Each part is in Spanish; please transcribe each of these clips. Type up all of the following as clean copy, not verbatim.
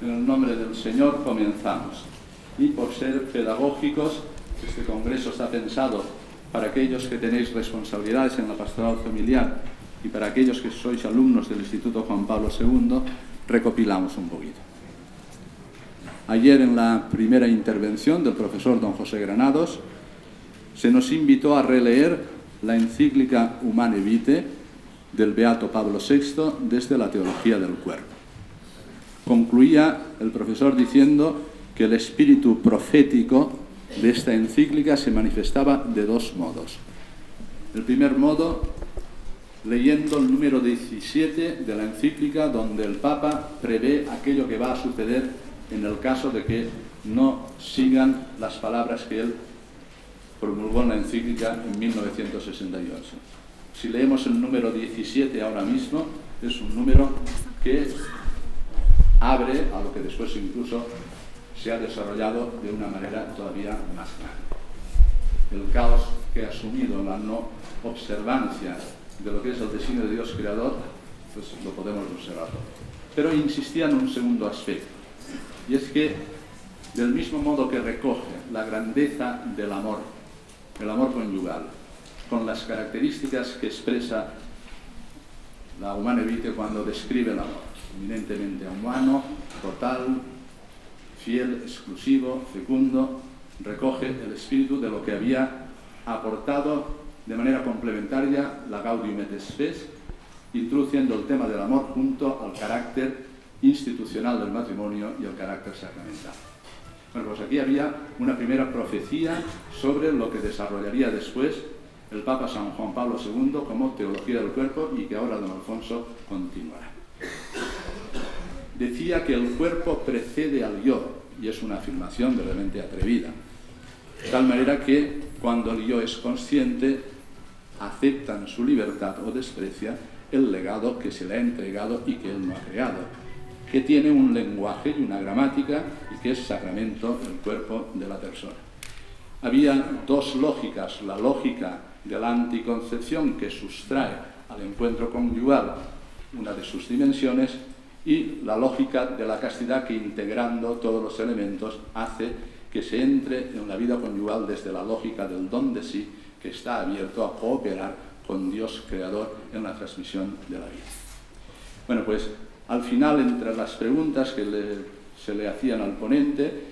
En el nombre del Señor comenzamos. Y por ser pedagógicos, este congreso está pensado para aquellos que tenéis responsabilidades en la pastoral familiar y para aquellos que sois alumnos del Instituto Juan Pablo II, recopilamos un poquito. Ayer, en la primera intervención del profesor don José Granados, se nos invitó a releer la encíclica Humane Vitae del Beato Pablo VI desde la teología del cuerpo. Concluía el profesor diciendo que el espíritu profético de esta encíclica se manifestaba de dos modos. El primer modo, leyendo el número 17 de la encíclica, donde el Papa prevé aquello que va a suceder en el caso de que no sigan las palabras que él promulgó en la encíclica en 1968. Si leemos el número 17 ahora mismo, es un número que abre a lo que después incluso se ha desarrollado de una manera todavía más grande. El caos que ha asumido la no observancia de lo que es el designio de Dios creador, pues lo podemos observar todo. Pero insistía en un segundo aspecto, y es que del mismo modo que recoge la grandeza del amor, el amor conyugal, con las características que expresa la Humane Vitae cuando describe el amor, eminentemente humano, total, fiel, exclusivo, fecundo, recoge el espíritu de lo que había aportado de manera complementaria la Gaudium et Spes, introduciendo el tema del amor junto al carácter institucional del matrimonio y el carácter sacramental. Bueno, pues aquí había una primera profecía sobre lo que desarrollaría después el Papa San Juan Pablo II como teología del cuerpo y que ahora don Alfonso continuará. Decía que el cuerpo precede al yo, y es una afirmación verdaderamente atrevida, de tal manera que cuando el yo es consciente, acepta en su libertad o desprecia el legado que se le ha entregado y que él no ha creado, que tiene un lenguaje y una gramática y que es sacramento el cuerpo de la persona. Había dos lógicas, la lógica de la anticoncepción que sustrae al encuentro conyugal una de sus dimensiones y la lógica de la castidad que, integrando todos los elementos, hace que se entre en la vida conyugal desde la lógica del don de sí, que está abierto a cooperar con Dios creador en la transmisión de la vida. Bueno, pues al final, entre las preguntas que se le hacían al ponente,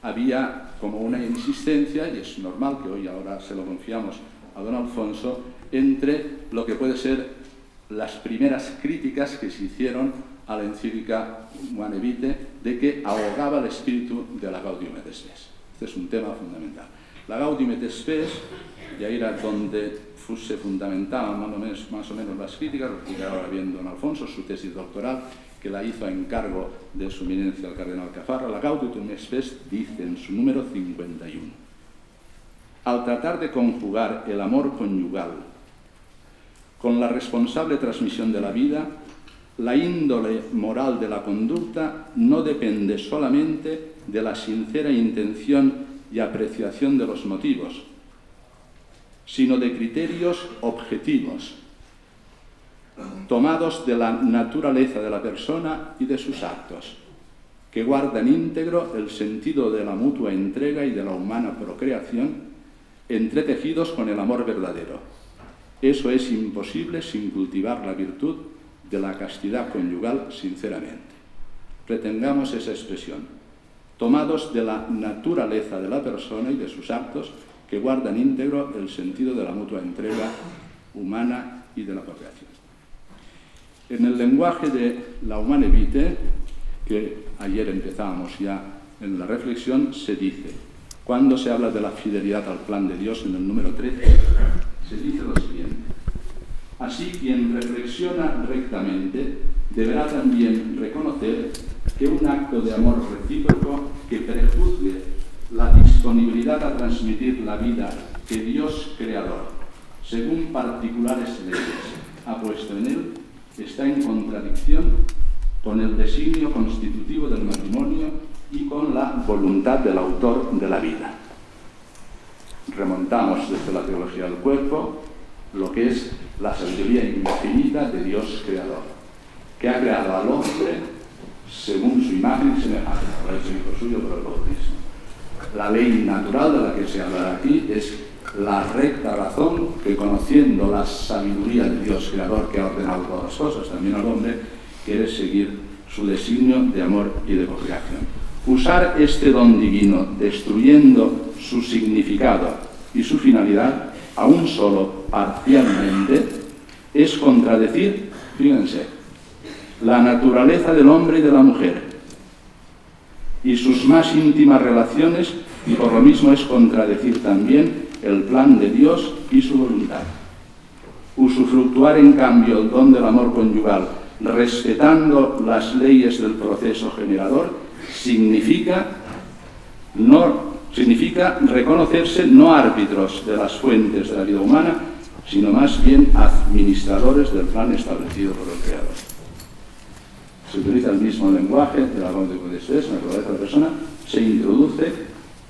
había como una insistencia, y es normal que hoy ahora se lo confiamos a don Alfonso, entre lo que puede ser las primeras críticas que se hicieron a la encíclica Humane Vitae de que ahogaba el espíritu de la Gaudium et Spes. Este es un tema fundamental. La Gaudium et Spes, y ahí era donde se fundamentaban más o menos las críticas, lo explicará ahora bien don Alfonso, su tesis doctoral, que la hizo a encargo de su eminencia el cardenal Caffarra. La Gaudium et Spes dice en su número 51: al tratar de conjugar el amor conyugal con la responsable transmisión de la vida, la índole moral de la conducta no depende solamente de la sincera intención y apreciación de los motivos, sino de criterios objetivos, tomados de la naturaleza de la persona y de sus actos, que guardan íntegro el sentido de la mutua entrega y de la humana procreación, entretejidos con el amor verdadero. Eso es imposible sin cultivar la virtud de la castidad conyugal sinceramente. Retengamos esa expresión: tomados de la naturaleza de la persona y de sus actos, que guardan íntegro el sentido de la mutua entrega humana y de la procreación. En el lenguaje de la Humane Vitae, que ayer empezábamos ya en la reflexión, se dice, cuando se habla de la fidelidad al plan de Dios en el número 13, se dice lo siguiente: así quien reflexiona rectamente deberá también reconocer que un acto de amor recíproco que prejuzgue la disponibilidad a transmitir la vida que Dios creador, según particulares leyes, ha puesto en él, está en contradicción con el designio constitutivo del matrimonio y con la voluntad del autor de la vida. Remontamos desde la teología del cuerpo lo que es la sabiduría infinita de Dios creador, que ha creado al hombre según su imagen y semejanza, por hecho hijo suyo por el bautismo. La ley natural de la que se hablará aquí es la recta razón que, conociendo la sabiduría de Dios Creador que ha ordenado todas las cosas, también al hombre, quiere seguir su designio de amor y de procreación. Usar este don divino destruyendo su significado y su finalidad, aún solo parcialmente, es contradecir, fíjense, la naturaleza del hombre y de la mujer y sus más íntimas relaciones, y por lo mismo es contradecir también el plan de Dios y su voluntad. Usufructuar en cambio el don del amor conyugal respetando las leyes del proceso generador significa reconocerse no árbitros de las fuentes de la vida humana, sino más bien administradores del plan establecido por el Creador. Se utiliza el mismo lenguaje de la voz de Codesés, naturaleza de la persona, se introduce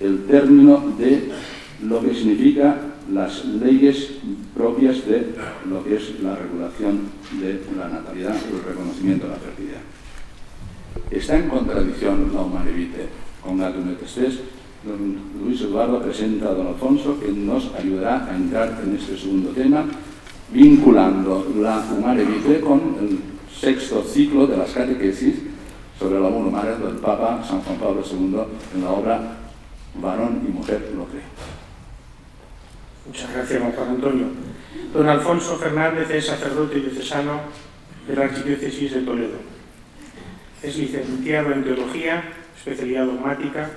el término de lo que significa las leyes propias de lo que es la regulación de la natalidad o el reconocimiento de la fertilidad. Está en contradicción la Humane Vitae con Gaudium et Spes. Don Luis Eduardo presenta a don Alfonso, que nos ayudará a entrar en este segundo tema, vinculando la Humane Vitae con el sexto ciclo de las catequesis sobre el amor humano del Papa San Juan Pablo II en la obra Varón y Mujer lo creen. Muchas gracias, don Juan Antonio. Don Alfonso Fernández es sacerdote diocesano de la Archidiócesis de Toledo. Es licenciado en Teología, especialidad dogmática,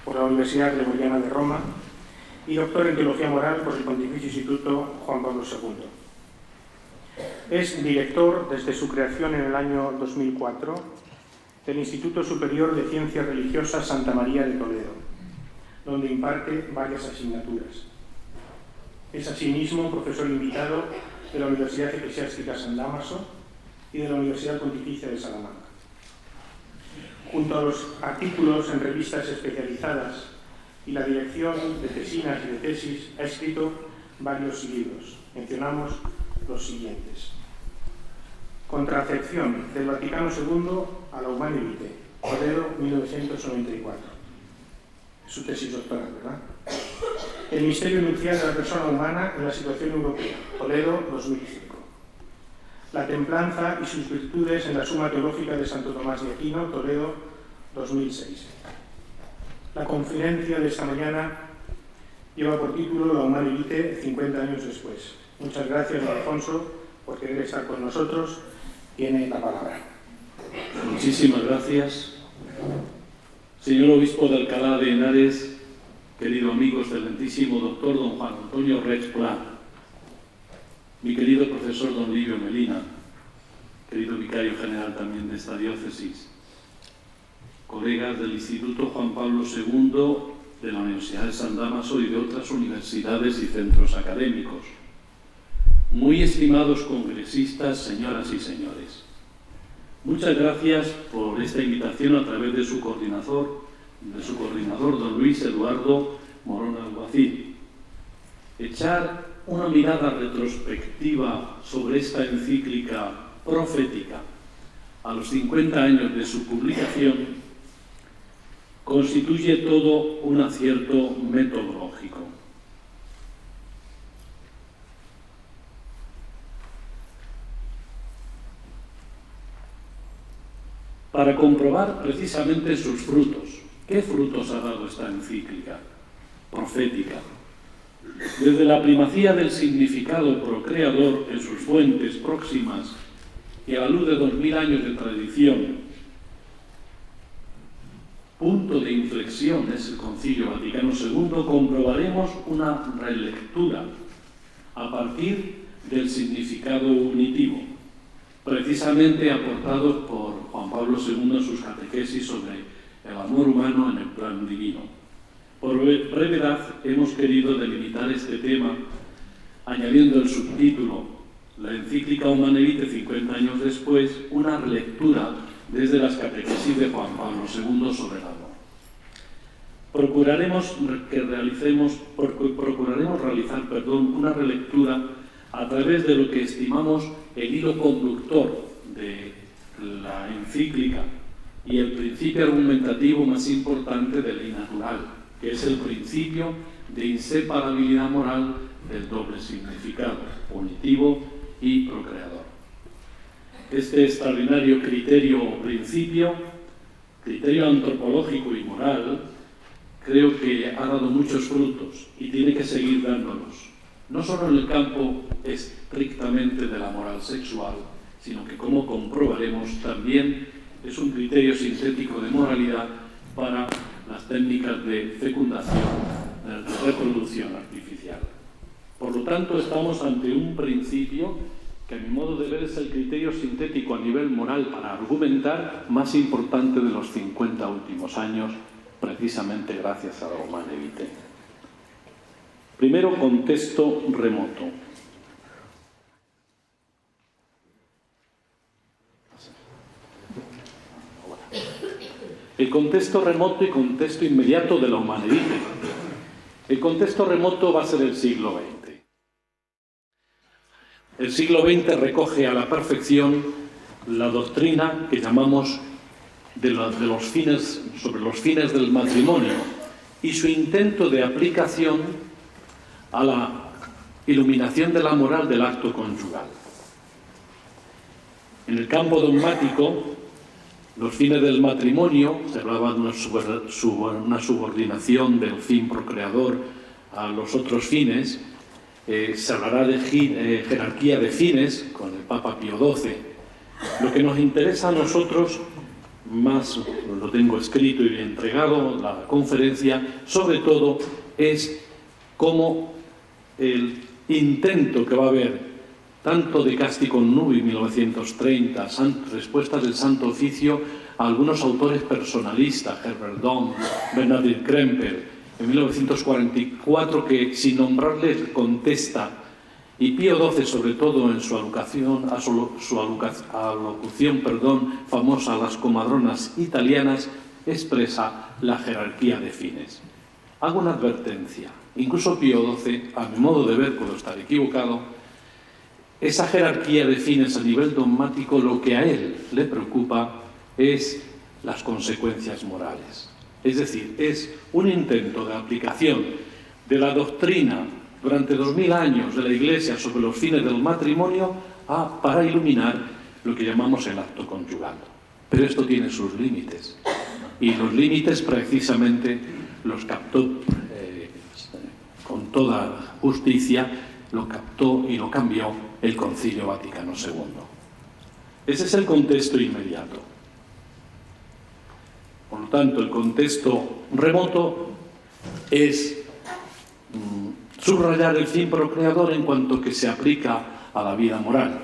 por la Universidad Gregoriana de Roma y doctor en Teología Moral por el Pontificio Instituto Juan Pablo II. Es director, desde su creación en el año 2004, del Instituto Superior de Ciencias Religiosas Santa María de Toledo, donde imparte varias asignaturas. Es asimismo profesor invitado de la Universidad Eclesiástica San Dámaso y de la Universidad Pontificia de Salamanca. Junto a los artículos en revistas especializadas y la dirección de tesinas y de tesis, ha escrito varios libros. Mencionamos los siguientes: Contracepción, del Vaticano II a la Humane Vitae, Toledo, 1994. Su tesis doctoral, ¿verdad? El misterio nupcial de la persona humana en la situación europea, Toledo, 2005. La templanza y sus virtudes en la Suma Teológica de Santo Tomás de Aquino, Toledo, 2006. La conferencia de esta mañana lleva por título La Humane Vitae 50 años después. Muchas gracias, don Alfonso, por querer estar con nosotros. Tiene la palabra. Muchísimas gracias. Señor Obispo de Alcalá de Henares, querido amigo, excelentísimo doctor don Juan Antonio Reig Pla, mi querido profesor don Livio Melina, querido vicario general también de esta diócesis, colegas del Instituto Juan Pablo II, de la Universidad de San Dámaso y de otras universidades y centros académicos, muy estimados congresistas, señoras y señores. Muchas gracias por esta invitación a través de su coordinador, don Luis Eduardo Morón Alguacil. Echar una mirada retrospectiva sobre esta encíclica profética a los 50 años de su publicación constituye todo un acierto metodológico. Para comprobar precisamente sus frutos. ¿Qué frutos ha dado esta encíclica profética? Desde la primacía del significado procreador en sus fuentes próximas y a la luz de 2000 años de tradición, punto de inflexión es el Concilio Vaticano II, comprobaremos una relectura a partir del significado unitivo, precisamente aportados por Juan Pablo II en sus catequesis sobre el amor humano en el plan divino. Por brevedad hemos querido delimitar este tema añadiendo el subtítulo La encíclica Humane Vitae 50 años después, una relectura desde las catequesis de Juan Pablo II sobre el amor. Procuraremos realizar una relectura a través de lo que estimamos el hilo conductor de la encíclica y el principio argumentativo más importante de ley natural, que es el principio de inseparabilidad moral del doble significado, punitivo y procreador. Este extraordinario criterio o principio antropológico y moral, creo que ha dado muchos frutos y tiene que seguir dándolos, no solo en el campo estrictamente de la moral sexual, sino que, como comprobaremos, también es un criterio sintético de moralidad para las técnicas de fecundación, de reproducción artificial. Por lo tanto, estamos ante un principio que, a mi modo de ver, es el criterio sintético a nivel moral para argumentar más importante de los 50 últimos años, precisamente gracias a la Humanae Vitae. Primero, contexto remoto. El contexto remoto y contexto inmediato de la Humanae Vitae. El contexto remoto va a ser el siglo XX. El siglo XX recoge a la perfección la doctrina que llamamos sobre los fines del matrimonio y su intento de aplicación a la iluminación de la moral del acto conyugal. En el campo dogmático, los fines del matrimonio, se hablaba de una subordinación del fin procreador a los otros fines, se hablará de jerarquía de fines con el Papa Pío XII. Lo que nos interesa a nosotros, más lo tengo escrito y entregado la conferencia, sobre todo es cómo el intento que va a haber tanto de Casticum Nubi 1930, respuestas del Santo Oficio a algunos autores personalistas, Herbert Dohm, Bernardine Kremper, en 1944, que sin nombrarles contesta, y Pío XII, sobre todo en su alocución famosa a las comadronas italianas, expresa la jerarquía de fines. Hago una advertencia, incluso Pío XII, a mi modo de ver, puedo estar equivocado, esa jerarquía de fines a nivel dogmático, lo que a él le preocupa es las consecuencias morales. Es decir, es un intento de aplicación de la doctrina durante 2000 años de la Iglesia sobre los fines del matrimonio para iluminar lo que llamamos el acto conyugal. Pero esto tiene sus límites. Y los límites precisamente los captó con toda justicia, lo captó y lo cambió el Concilio Vaticano II. Ese es el contexto inmediato. Por lo tanto, el contexto remoto es subrayar el fin procreador en cuanto que se aplica a la vida moral.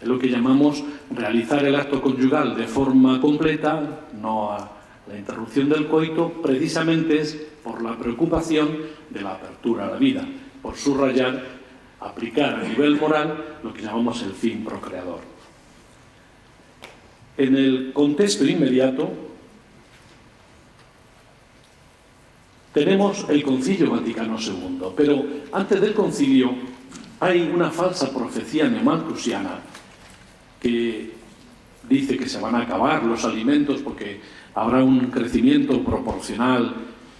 Es lo que llamamos realizar el acto conyugal de forma completa, no a la interrupción del coito, precisamente es por la preocupación de la apertura a la vida, por subrayar, aplicar a nivel moral lo que llamamos el fin procreador. En el contexto inmediato tenemos el Concilio Vaticano II, pero antes del concilio hay una falsa profecía neomalthusiana que dice que se van a acabar los alimentos porque habrá un crecimiento proporcional,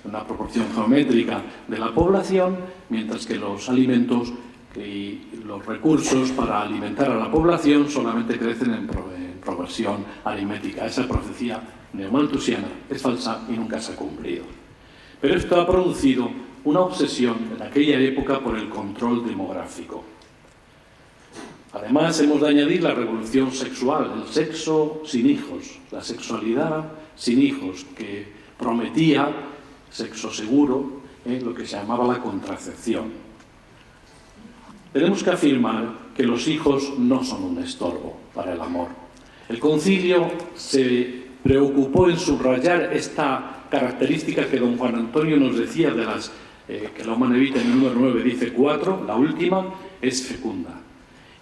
una proporción geométrica de la población, mientras que los alimentos y los recursos para alimentar a la población solamente crecen en progresión aritmética. Esa profecía neomalthusiana es falsa y nunca se ha cumplido. Pero esto ha producido una obsesión en aquella época por el control demográfico. Además, hemos de añadir la revolución sexual, el sexo sin hijos, la sexualidad sin hijos, que prometía sexo seguro, lo que se llamaba la contracepción. Tenemos que afirmar que los hijos no son un estorbo para el amor. El concilio se preocupó en subrayar esta característica que don Juan Antonio nos decía de las que la Humanae Vitae en el número 9 dice 4, la última es fecunda.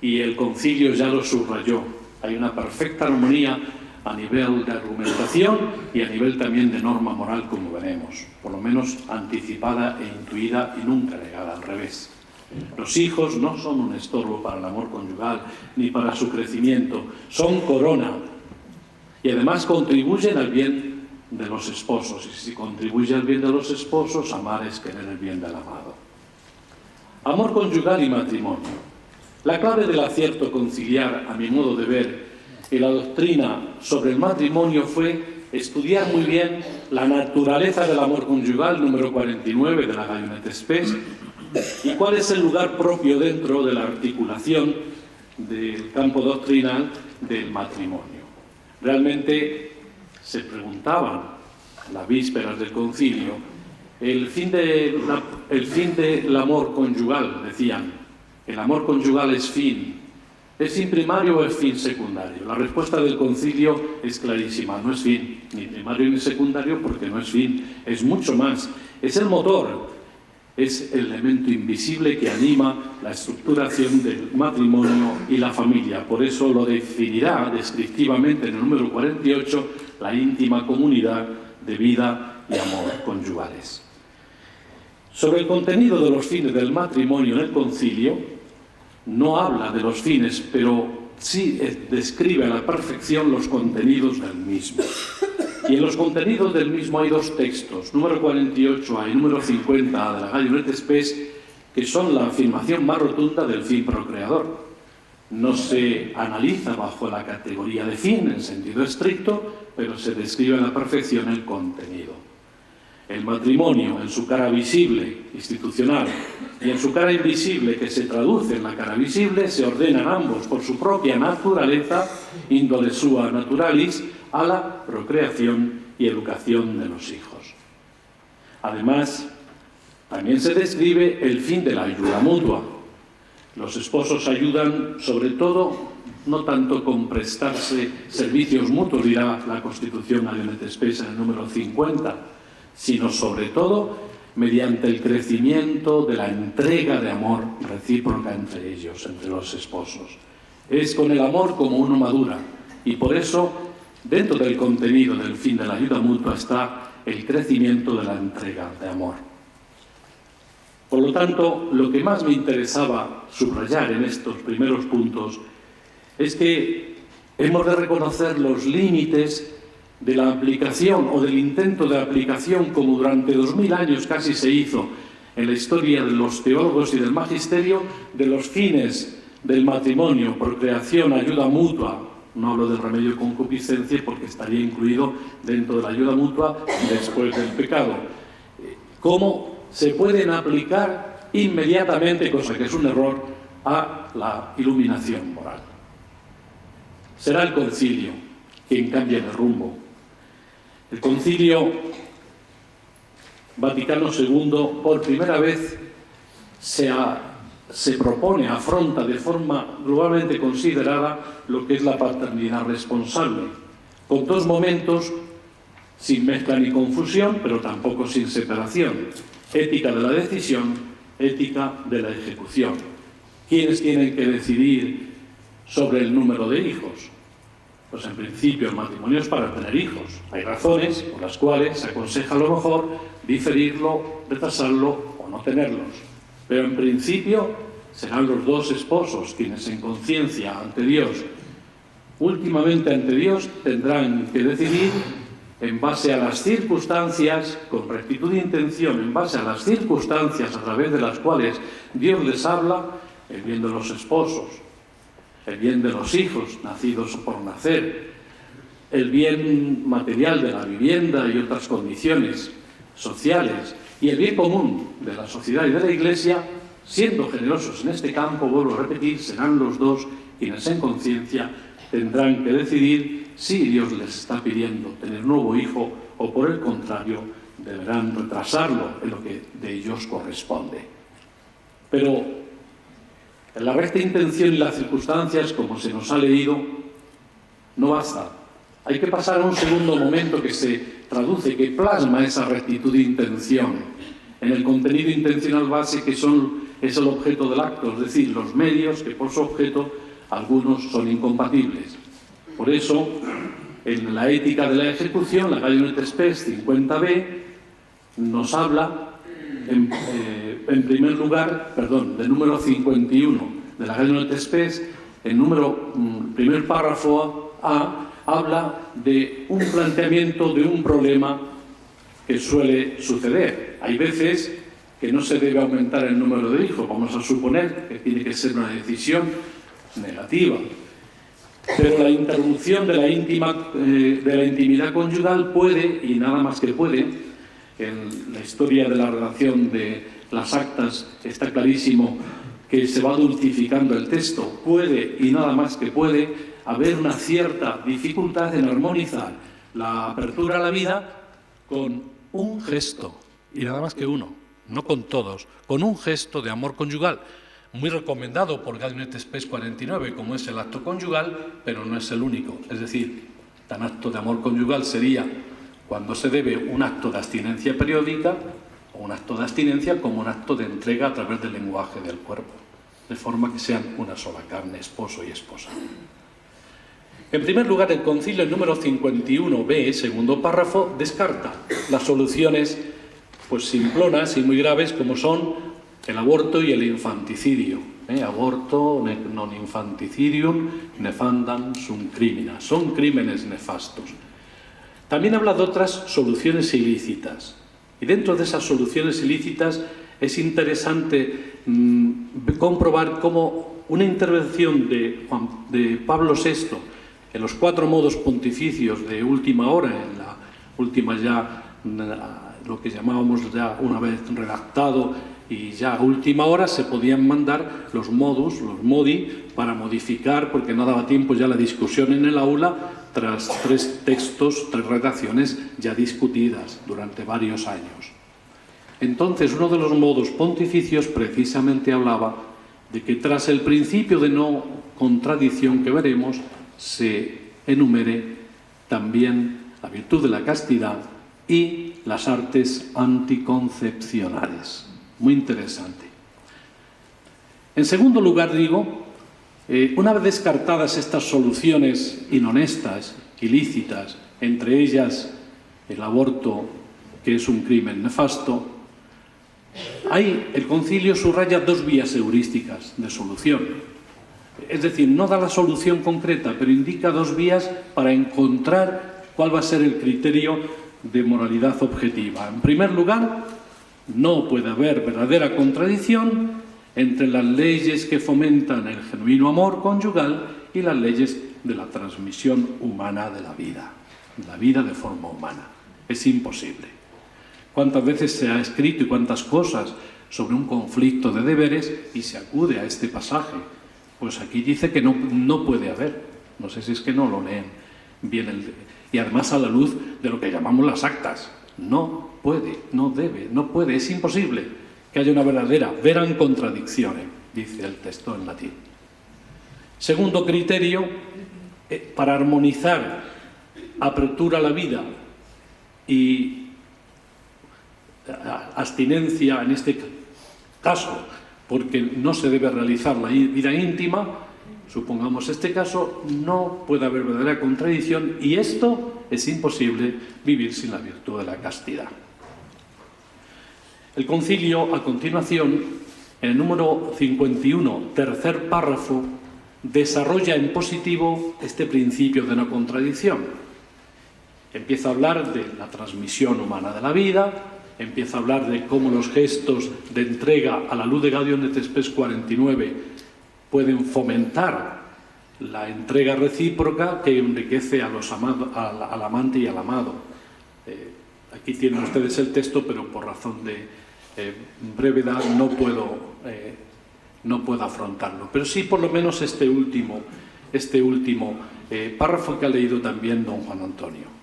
Y el concilio ya lo subrayó. Hay una perfecta armonía a nivel de argumentación y a nivel también de norma moral, como veremos, por lo menos anticipada e intuida y nunca negada, al revés. Los hijos no son un estorbo para el amor conyugal ni para su crecimiento, son corona. y además contribuyen al bien de los esposos. Y si contribuye al bien de los esposos, amar es querer el bien del amado. Amor conyugal y matrimonio. La clave del acierto conciliar, a mi modo de ver, en la doctrina sobre el matrimonio fue estudiar muy bien la naturaleza del amor conyugal, número 49 de la Gallionet Spes, y cuál es el lugar propio dentro de la articulación del campo doctrinal del matrimonio. Realmente se preguntaban en las vísperas del concilio el fin del amor conyugal, decían. ¿El amor conyugal es fin primario o es fin secundario? La respuesta del concilio es clarísima, no es fin, ni primario ni secundario, porque no es fin, es mucho más. Es el motor, es el elemento invisible que anima la estructuración del matrimonio y la familia. Por eso lo definirá descriptivamente en el número 48, la íntima comunidad de vida y amor conyugales. Sobre el contenido de los fines del matrimonio en el concilio, no habla de los fines, pero sí describe a la perfección los contenidos del mismo. Y en los contenidos del mismo hay dos textos, número 48A y número 50A de la Gallionet Spes, que son la afirmación más rotunda del fin procreador. No se analiza bajo la categoría de fin en sentido estricto, pero se describe a la perfección el contenido. El matrimonio, en su cara visible, institucional, y en su cara invisible, que se traduce en la cara visible, se ordenan ambos por su propia naturaleza, índole sua naturalis, a la procreación y educación de los hijos. Además, también se describe el fin de la ayuda mutua. Los esposos ayudan, sobre todo, no tanto con prestarse servicios mutuos, dirá la Constitución Gallionet Spes en el número 50, sino sobre todo mediante el crecimiento de la entrega de amor recíproca entre ellos, entre los esposos. Es con el amor como uno madura, y por eso, dentro del contenido del fin de la ayuda mutua está el crecimiento de la entrega de amor. Por lo tanto, lo que más me interesaba subrayar en estos primeros puntos es que hemos de reconocer los límites de la aplicación o del intento de aplicación, como durante 2000 años casi se hizo en la historia de los teólogos y del magisterio, de los fines del matrimonio, procreación, ayuda mutua. No hablo del remedio de concupiscencia porque estaría incluido dentro de la ayuda mutua después del pecado. ¿Cómo se pueden aplicar inmediatamente, cosa que es un error, a la iluminación moral? Será el concilio quien cambie el rumbo. El Concilio Vaticano II, por primera vez, se propone, afronta de forma globalmente considerada lo que es la paternidad responsable, con dos momentos sin mezcla ni confusión, pero tampoco sin separación: ética de la decisión, ética de la ejecución. ¿Quiénes tienen que decidir sobre el número de hijos? Pues en principio el matrimonio es para tener hijos. Hay razones por las cuales se aconseja a lo mejor diferirlo, retrasarlo o no tenerlos. Pero en principio serán los dos esposos quienes en conciencia ante Dios, últimamente ante Dios, tendrán que decidir en base a las circunstancias, con rectitud de intención, en base a las circunstancias a través de las cuales Dios les habla, el bien de los esposos, el bien de los hijos nacidos o por nacer, el bien material de la vivienda y otras condiciones sociales, y el bien común de la sociedad y de la Iglesia. Siendo generosos en este campo, vuelvo a repetir, serán los dos quienes en conciencia tendrán que decidir si Dios les está pidiendo tener un nuevo hijo o, por el contrario, deberán retrasarlo en lo que de ellos corresponde. Pero la recta intención y las circunstancias, como se nos ha leído, no basta. Hay que pasar a un segundo momento que se traduce, que plasma esa rectitud de intención en el contenido intencional base, que es el objeto del acto, es decir, los medios que por su objeto algunos son incompatibles. Por eso, en la ética de la ejecución, la Gallionet Spes 50b nos habla en primer lugar, del número 51 de la Gallionet Spes, el primer párrafo A, habla de un planteamiento de un problema que suele suceder. Hay veces que no se debe aumentar el número de hijos, vamos a suponer que tiene que ser una decisión negativa. Pero la interrupción de la intimidad conyugal puede, y nada más que puede, en la historia de la redacción de las actas está clarísimo que se va dulcificando el texto, puede, y nada más que puede, haber una cierta dificultad en armonizar la apertura a la vida con un gesto, y nada más que uno, no con todos, con un gesto de amor conyugal, muy recomendado por Gaudium et Spes 49, como es el acto conyugal, pero no es el único. Es decir, tan acto de amor conyugal sería cuando se debe un acto de abstinencia periódica o un acto de abstinencia como un acto de entrega a través del lenguaje del cuerpo, de forma que sean una sola carne, esposo y esposa. En primer lugar, el concilio número 51b, segundo párrafo, descarta las soluciones pues simplonas y muy graves como son el aborto y el infanticidio. Aborto non infanticidium nefandam sunt crimina. Son crímenes nefastos. También habla de otras soluciones ilícitas. Y dentro de esas soluciones ilícitas es interesante comprobar cómo una intervención de Pablo VI en los 4 modos pontificios de última hora, en la última ya, lo que llamábamos ya una vez redactado, y ya a última hora se podían mandar los modus, los modi, para modificar, porque no daba tiempo ya la discusión en el aula, tras 3 textos, 3 redacciones ya discutidas durante varios años. Entonces, uno de los modos pontificios precisamente hablaba de que tras el principio de no contradicción que veremos, se enumere también la virtud de la castidad y las artes anticoncepcionales. Muy interesante. En segundo lugar, digo, una vez descartadas estas soluciones inhonestas, ilícitas, entre ellas el aborto, que es un crimen nefasto, el concilio subraya 2 vías heurísticas de solución. Es decir, no da la solución concreta, pero indica 2 vías para encontrar cuál va a ser el criterio de moralidad objetiva. En primer lugar, no puede haber verdadera contradicción entre las leyes que fomentan el genuino amor conyugal y las leyes de la transmisión humana de la vida de forma humana. Es imposible. ¿Cuántas veces se ha escrito y cuántas cosas sobre un conflicto de deberes y se acude a este pasaje? Pues aquí dice que no puede haber. No sé si es que no lo leen bien. Y además a la luz de lo que llamamos las actas. No puede, no debe, no puede, es imposible que haya una verdadera veran contradiczione, dice el texto en latín. Segundo criterio, para armonizar apertura a la vida y abstinencia en este caso, porque no se debe realizar la vida íntima, supongamos este caso, no puede haber verdadera contradicción y esto es imposible vivir sin la virtud de la castidad. El concilio, a continuación, en el número 51, tercer párrafo, desarrolla en positivo este principio de no contradicción. Empieza a hablar de la transmisión humana de la vida, empieza a hablar de cómo los gestos de entrega a la luz de Gaudium et Spes 49 pueden fomentar la entrega recíproca que enriquece al amante y al amado. Aquí tienen ustedes el texto, pero por razón de brevedad no puedo afrontarlo. Pero sí, por lo menos este último párrafo que ha leído también don Juan Antonio.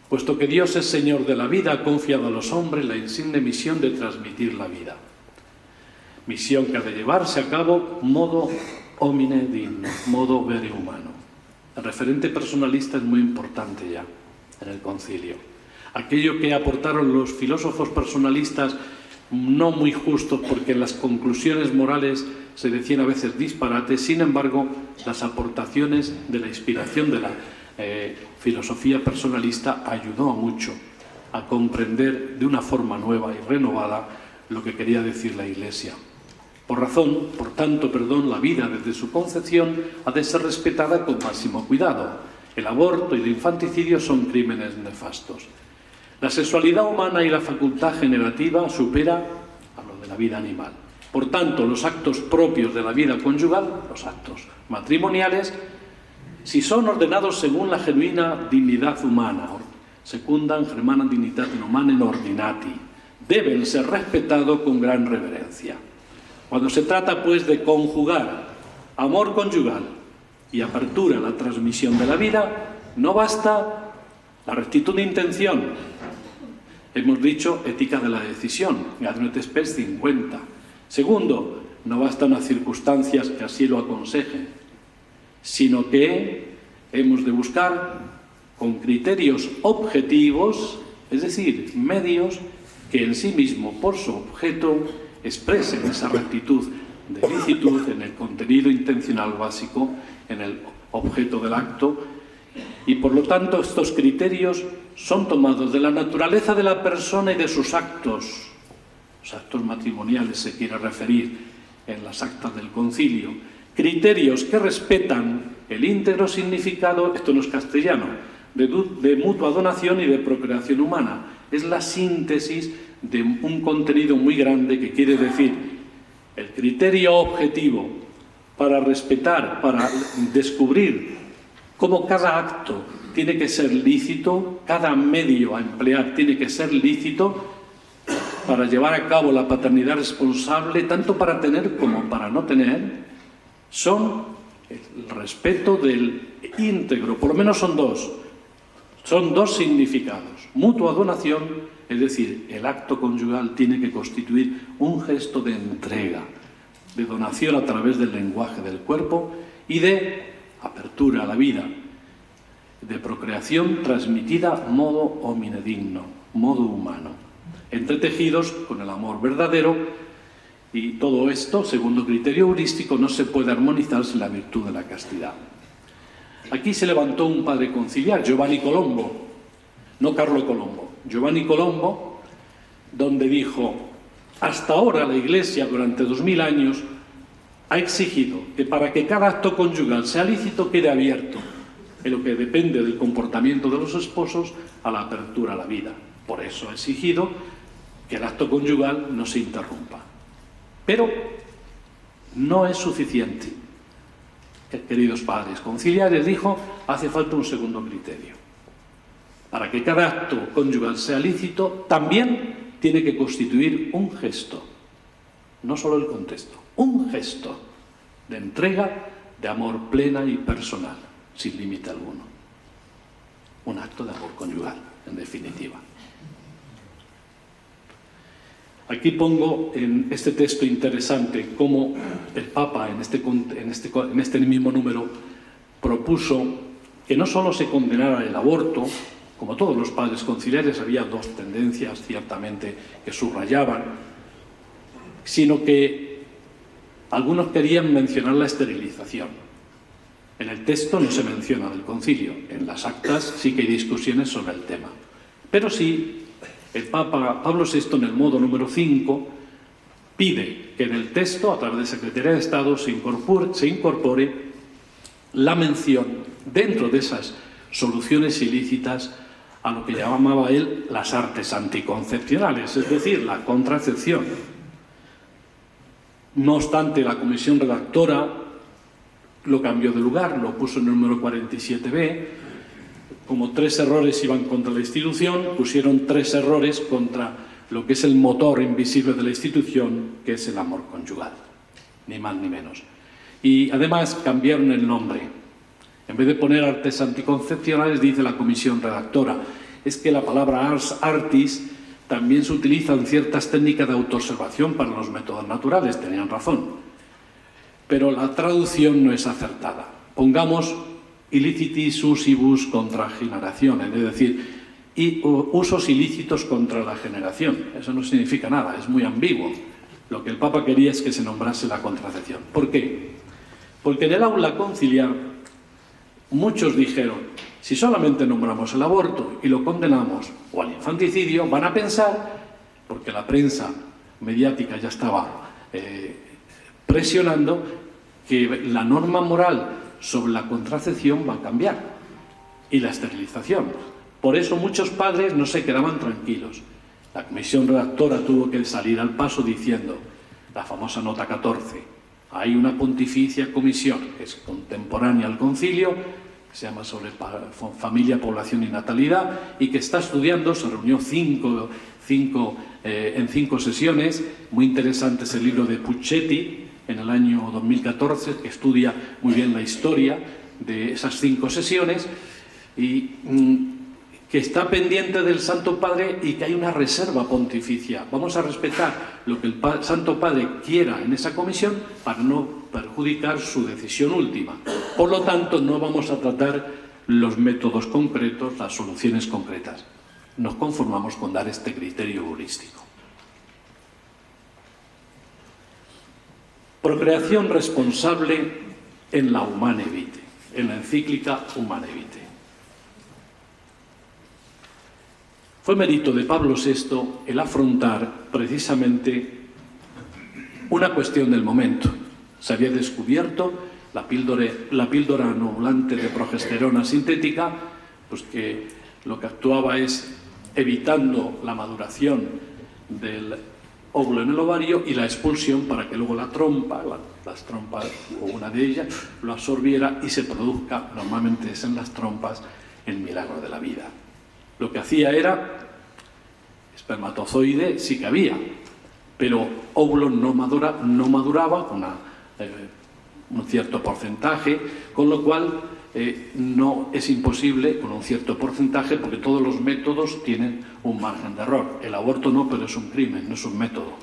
Puesto que Dios es Señor de la vida, ha confiado a los hombres la insigne misión de transmitir la vida. Misión que ha de llevarse a cabo modo homine digno, modo vere humano. El referente personalista es muy importante ya en el concilio. Aquello que aportaron los filósofos personalistas, no muy justos, porque en las conclusiones morales se decían a veces disparates, sin embargo, las aportaciones de la inspiración de la filosofía personalista ayudó mucho a comprender de una forma nueva y renovada lo que quería decir la Iglesia. Por tanto, la vida desde su concepción ha de ser respetada con máximo cuidado El aborto y el infanticidio son crímenes nefastos. La sexualidad humana y la facultad generativa supera a lo de la vida animal. Por tanto, los actos propios de la vida conyugal, los actos matrimoniales, si son ordenados según la genuina dignidad humana, secundam germanam dignitatem humanam ordinati, deben ser respetados con gran reverencia. Cuando se trata, pues, de conjugar amor conyugal y apertura a la transmisión de la vida, no basta la rectitud de intención. Hemos dicho ética de la decisión, Gazmet Spes 50. Segundo, no bastan las circunstancias que así lo aconsejen, sino que hemos de buscar con criterios objetivos, es decir, medios que en sí mismo, por su objeto, expresen esa rectitud de licitud en el contenido intencional básico, en el objeto del acto, y por lo tanto estos criterios son tomados de la naturaleza de la persona y de sus actos. Los actos matrimoniales se quiere referir en las actas del concilio. Criterios que respetan el íntegro significado, esto no es castellano, de mutua donación y de procreación humana. Es la síntesis de un contenido muy grande que quiere decir el criterio objetivo para respetar, para descubrir cómo cada acto tiene que ser lícito, cada medio a emplear tiene que ser lícito para llevar a cabo la paternidad responsable, tanto para tener como para no tener, son el respeto del íntegro, por lo menos son dos significados. Mutua donación, es decir, el acto conyugal tiene que constituir un gesto de entrega, de donación a través del lenguaje del cuerpo y de apertura a la vida, de procreación transmitida modo hominedigno, modo humano, entretejidos con el amor verdadero, y todo esto, segundo criterio heurístico, no se puede armonizar sin la virtud de la castidad. Aquí se levantó un padre conciliar, Giovanni Colombo, no Carlo Colombo, Giovanni Colombo, donde dijo: hasta ahora la Iglesia durante 2000 años ha exigido que para que cada acto conyugal sea lícito quede abierto, en lo que depende del comportamiento de los esposos, a la apertura a la vida. Por eso ha exigido que el acto conyugal no se interrumpa. Pero no es suficiente. Queridos padres conciliares, dijo, hace falta un segundo criterio. Para que cada acto conyugal sea lícito, también tiene que constituir un gesto, no solo el contexto, un gesto de entrega, de amor plena y personal, sin límite alguno. Un acto de amor conyugal, en definitiva. Aquí pongo en este texto interesante cómo el Papa, en este mismo número, propuso que no solo se condenara el aborto, como todos los padres conciliares, había dos tendencias ciertamente que subrayaban, sino que algunos querían mencionar la esterilización. En el texto no se menciona del concilio, en las actas sí que hay discusiones sobre el tema. Pero sí, el Papa Pablo VI, en el modo número 5, pide que en el texto, a través de Secretaría de Estado, se incorpore la mención, dentro de esas soluciones ilícitas, a lo que llamaba él las artes anticoncepcionales, es decir, la contracepción. No obstante, la comisión redactora lo cambió de lugar, lo puso en el número 47b. Como 3 errores iban contra la institución, pusieron 3 errores contra lo que es el motor invisible de la institución, que es el amor conyugal, ni más ni menos. Y además cambiaron el nombre. En vez de poner artes anticoncepcionales, dice la comisión redactora, es que la palabra ars artis también se utiliza en ciertas técnicas de autoobservación para los métodos naturales, tenían razón. Pero la traducción no es acertada. Pongamos illicitis usibus contra generaciones, es decir, usos ilícitos contra la generación. Eso no significa nada, es muy ambiguo. Lo que el Papa quería es que se nombrase la contracepción. ¿Por qué? Porque en el aula conciliar muchos dijeron, si solamente nombramos el aborto y lo condenamos, o al infanticidio, van a pensar, porque la prensa mediática ya estaba presionando, que la norma moral sobre la contracepción va a cambiar. y la esterilización. Por eso muchos padres no se quedaban tranquilos. La comisión redactora tuvo que salir al paso diciendo, la famosa nota 14, hay una pontificia comisión, que es contemporánea al concilio, que se llama sobre familia, población y natalidad, y que está estudiando, se reunió en 5 sesiones, muy interesante es el libro de Puccetti, en el año 2014, que estudia muy bien la historia de esas 5 sesiones, y que está pendiente del Santo Padre y que hay una reserva pontificia. Vamos a respetar lo que el Santo Padre quiera en esa comisión para no perjudicar su decisión última. Por lo tanto, no vamos a tratar los métodos concretos, las soluciones concretas. Nos conformamos con dar este criterio heurístico. Procreación responsable en la Humanae Vitae, en la encíclica Humanae Vitae. Fue mérito de Pablo VI el afrontar precisamente una cuestión del momento. Se había descubierto la píldora anovulante de progesterona sintética, pues que lo que actuaba es evitando la maduración del óvulo en el ovario y la expulsión para que luego la trompa, las trompas o una de ellas, lo absorbiera y se produzca, normalmente es en las trompas, el milagro de la vida. Lo que hacía era, espermatozoide sí que había, pero óvulo no maduraba con un cierto porcentaje, con lo cual no es imposible con un cierto porcentaje, porque todos los métodos tienen un margen de error. El aborto no, pero es un crimen, no es un método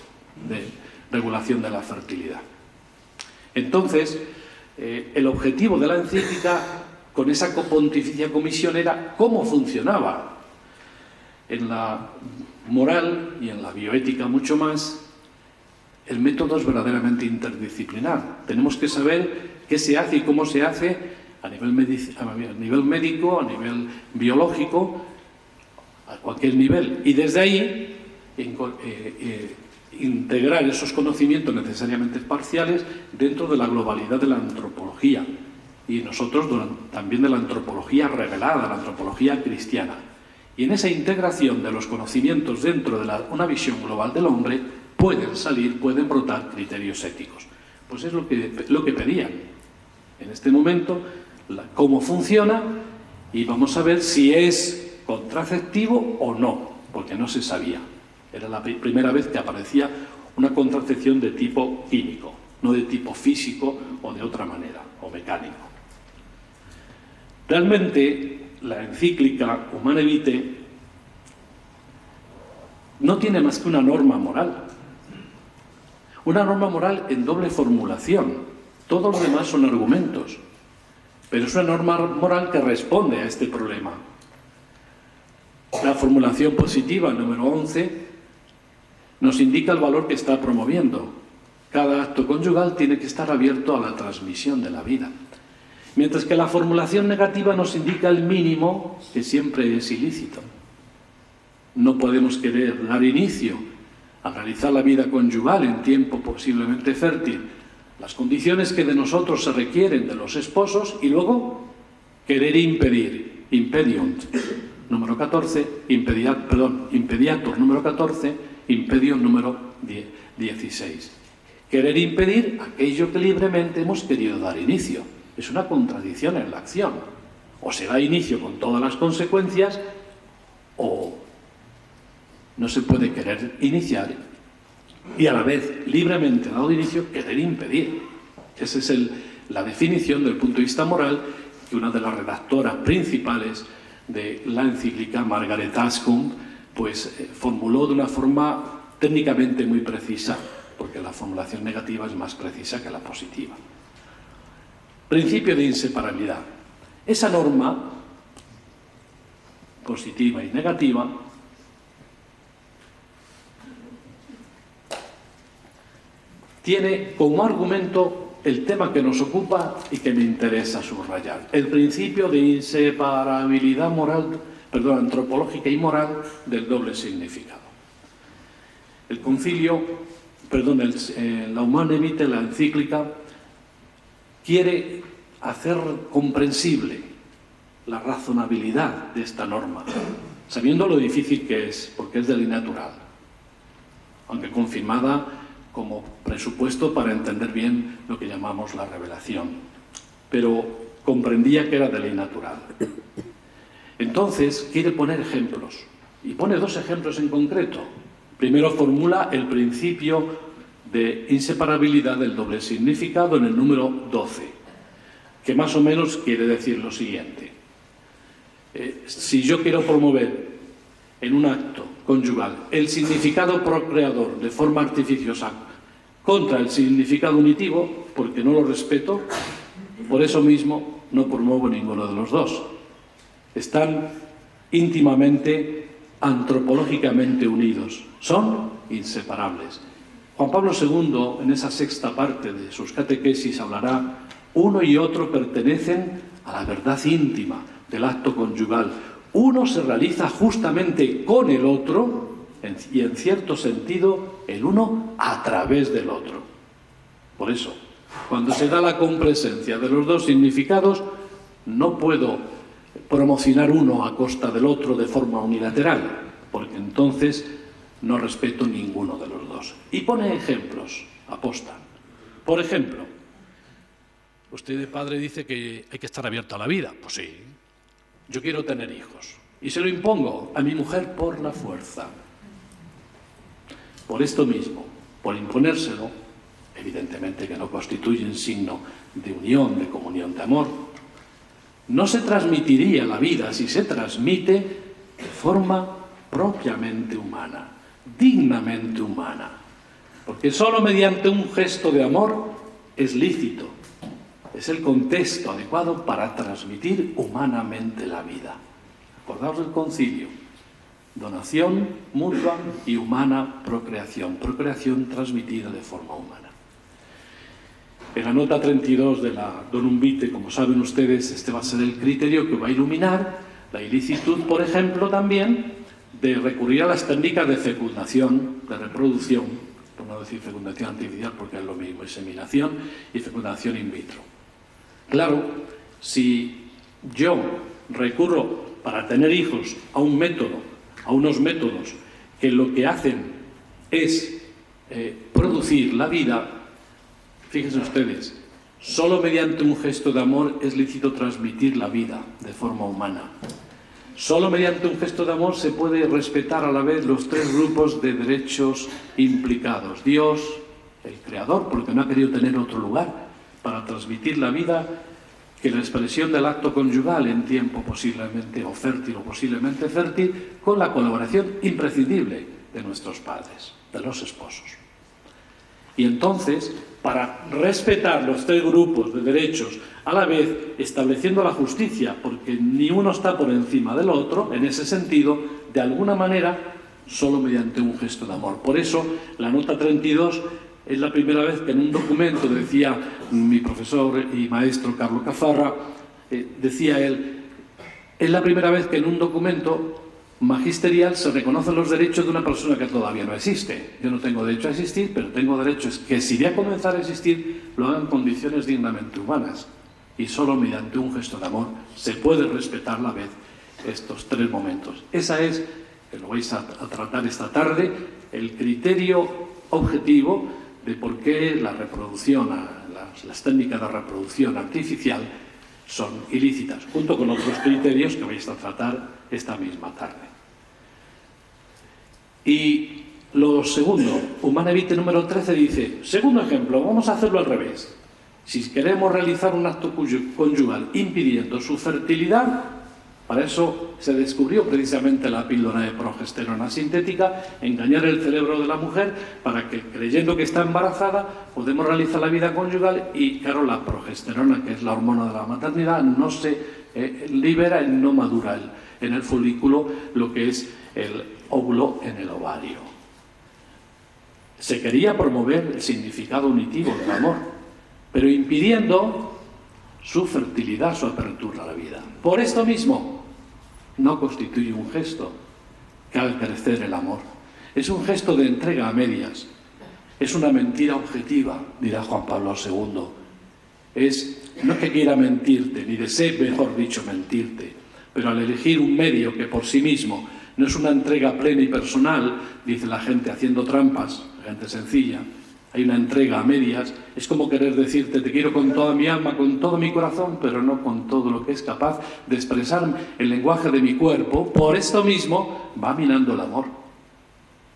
de regulación de la fertilidad. Entonces, el objetivo de la encíclica con esa pontificia comisión era cómo funcionaba. En la moral y en la bioética mucho más, el método es verdaderamente interdisciplinar. Tenemos que saber qué se hace y cómo se hace a nivel médico, a nivel biológico, a cualquier nivel. Y desde ahí integrar esos conocimientos necesariamente parciales dentro de la globalidad de la antropología. Y nosotros también de la antropología revelada, la antropología cristiana. Y en esa integración de los conocimientos dentro de una visión global del hombre pueden brotar criterios éticos. Pues es lo que pedían. En este momento, cómo funciona, y vamos a ver si es contraceptivo o no, porque no se sabía. Era la primera vez que aparecía una contracepción de tipo químico, no de tipo físico o de otra manera, o mecánico. Realmente, la encíclica Humanae Vitae no tiene más que una norma moral. Una norma moral en doble formulación. Todos los demás son argumentos. Pero es una norma moral que responde a este problema. La formulación positiva, número 11, nos indica el valor que está promoviendo. Cada acto conyugal tiene que estar abierto a la transmisión de la vida. Mientras que la formulación negativa nos indica el mínimo, que siempre es ilícito. No podemos querer dar inicio a realizar la vida conyugal en tiempo posiblemente fértil, las condiciones que de nosotros se requieren de los esposos, y luego querer impedir, impediunt, número 14, impediatur número 14, impedium número 16. Querer impedir aquello que libremente hemos querido dar inicio. Es una contradicción en la acción. O se da inicio con todas las consecuencias, o no se puede querer iniciar y a la vez libremente dado inicio querer impedir. Esa es la definición del punto de vista moral que una de las redactoras principales de la encíclica, Margaret Ascombe, pues formuló de una forma técnicamente muy precisa, porque la formulación negativa es más precisa que la positiva. Principio de inseparabilidad. Esa norma positiva y negativa tiene como argumento el tema que nos ocupa y que me interesa subrayar: el principio de inseparabilidad antropológica y moral del doble significado. El concilio, la Humanae Vitae, la encíclica, quiere hacer comprensible la razonabilidad de esta norma, sabiendo lo difícil que es, porque es de ley natural, aunque confirmada como presupuesto para entender bien lo que llamamos la revelación. Pero comprendía que era de ley natural. Entonces quiere poner ejemplos, y pone dos ejemplos en concreto. Primero formula el principio de inseparabilidad del doble significado en el número 12, que más o menos quiere decir lo siguiente. Si yo quiero promover en un acto conyugal el significado procreador de forma artificiosa contra el significado unitivo, porque no lo respeto, por eso mismo no promuevo ninguno de los dos. Están íntimamente, antropológicamente unidos, son inseparables. Juan Pablo II, en esa sexta parte de sus catequesis, hablará: uno y otro pertenecen a la verdad íntima del acto conyugal. Uno se realiza justamente con el otro y, en cierto sentido, el uno a través del otro. Por eso, cuando se da la compresencia de los dos significados, no puedo promocionar uno a costa del otro de forma unilateral, porque entonces no respeto ninguno de los dos. Y pone ejemplos, aposta. Por ejemplo, usted de padre dice que hay que estar abierto a la vida. Pues sí, yo quiero tener hijos y se lo impongo a mi mujer por la fuerza. Por esto mismo, por imponérselo, evidentemente que no constituye un signo de unión, de comunión, de amor, no se transmitiría la vida si se transmite de forma propiamente humana, dignamente humana, porque solo mediante un gesto de amor es lícito, es el contexto adecuado para transmitir humanamente la vida. Acordaos del concilio: donación mutua y humana procreación, procreación transmitida de forma humana. En la nota 32 de la Donum Vitae, como saben ustedes, este va a ser el criterio que va a iluminar la ilicitud, por ejemplo, también de recurrir a las técnicas de fecundación, de reproducción, por no decir fecundación artificial porque es lo mismo, inseminación y fecundación in vitro. Claro, si yo recurro para tener hijos a un método, a unos métodos que lo que hacen es producir la vida, fíjense ustedes, solo mediante un gesto de amor es lícito transmitir la vida de forma humana. Solo mediante un gesto de amor se puede respetar a la vez los tres grupos de derechos implicados. Dios, el Creador, porque no ha querido tener otro lugar para transmitir la vida que la expresión del acto conyugal en tiempo posiblemente o fértil o posiblemente fértil, con la colaboración imprescindible de nuestros padres, de los esposos. Y entonces, para respetar los tres grupos de derechos, a la vez estableciendo la justicia, porque ni uno está por encima del otro, en ese sentido, de alguna manera, solo mediante un gesto de amor. Por eso, la nota 32 es la primera vez que en un documento, decía mi profesor y maestro Carlos Cafarra, decía él, es la primera vez que en un documento magisterial se reconocen los derechos de una persona que todavía no existe. Yo no tengo derecho a existir, pero tengo derechos que, si voy a comenzar a existir, lo hagan en condiciones dignamente humanas. Y solo mediante un gesto de amor se puede respetar a la vez estos tres momentos. Esa es, que lo vais a tratar esta tarde, el criterio objetivo de por qué la reproducción, las técnicas de reproducción artificial son ilícitas, junto con otros criterios que vais a tratar esta misma tarde. Y lo segundo, Humanae Vitae número 13 dice, segundo ejemplo, vamos a hacerlo al revés. Si queremos realizar un acto conyugal impidiendo su fertilidad, para eso se descubrió precisamente la píldora de progesterona sintética, engañar el cerebro de la mujer para que, creyendo que está embarazada, podemos realizar la vida conyugal y, claro, la progesterona, que es la hormona de la maternidad, no se libera y no madura en el folículo lo que es el óvulo en el ovario. Se quería promover el significado unitivo del amor, pero impidiendo su fertilidad, su apertura a la vida. Por esto mismo, no constituye un gesto que haga crecer el amor. Es un gesto de entrega a medias. Es una mentira objetiva, dirá Juan Pablo II. No es que quiera mentirte, ni desee, mejor dicho, mentirte. pero al elegir un medio que por sí mismo no es una entrega plena y personal, dice la gente haciendo trampas, gente sencilla, hay una entrega a medias, es como querer decirte te quiero con toda mi alma, con todo mi corazón, pero no con todo lo que es capaz de expresar el lenguaje de mi cuerpo. Por esto mismo va minando el amor.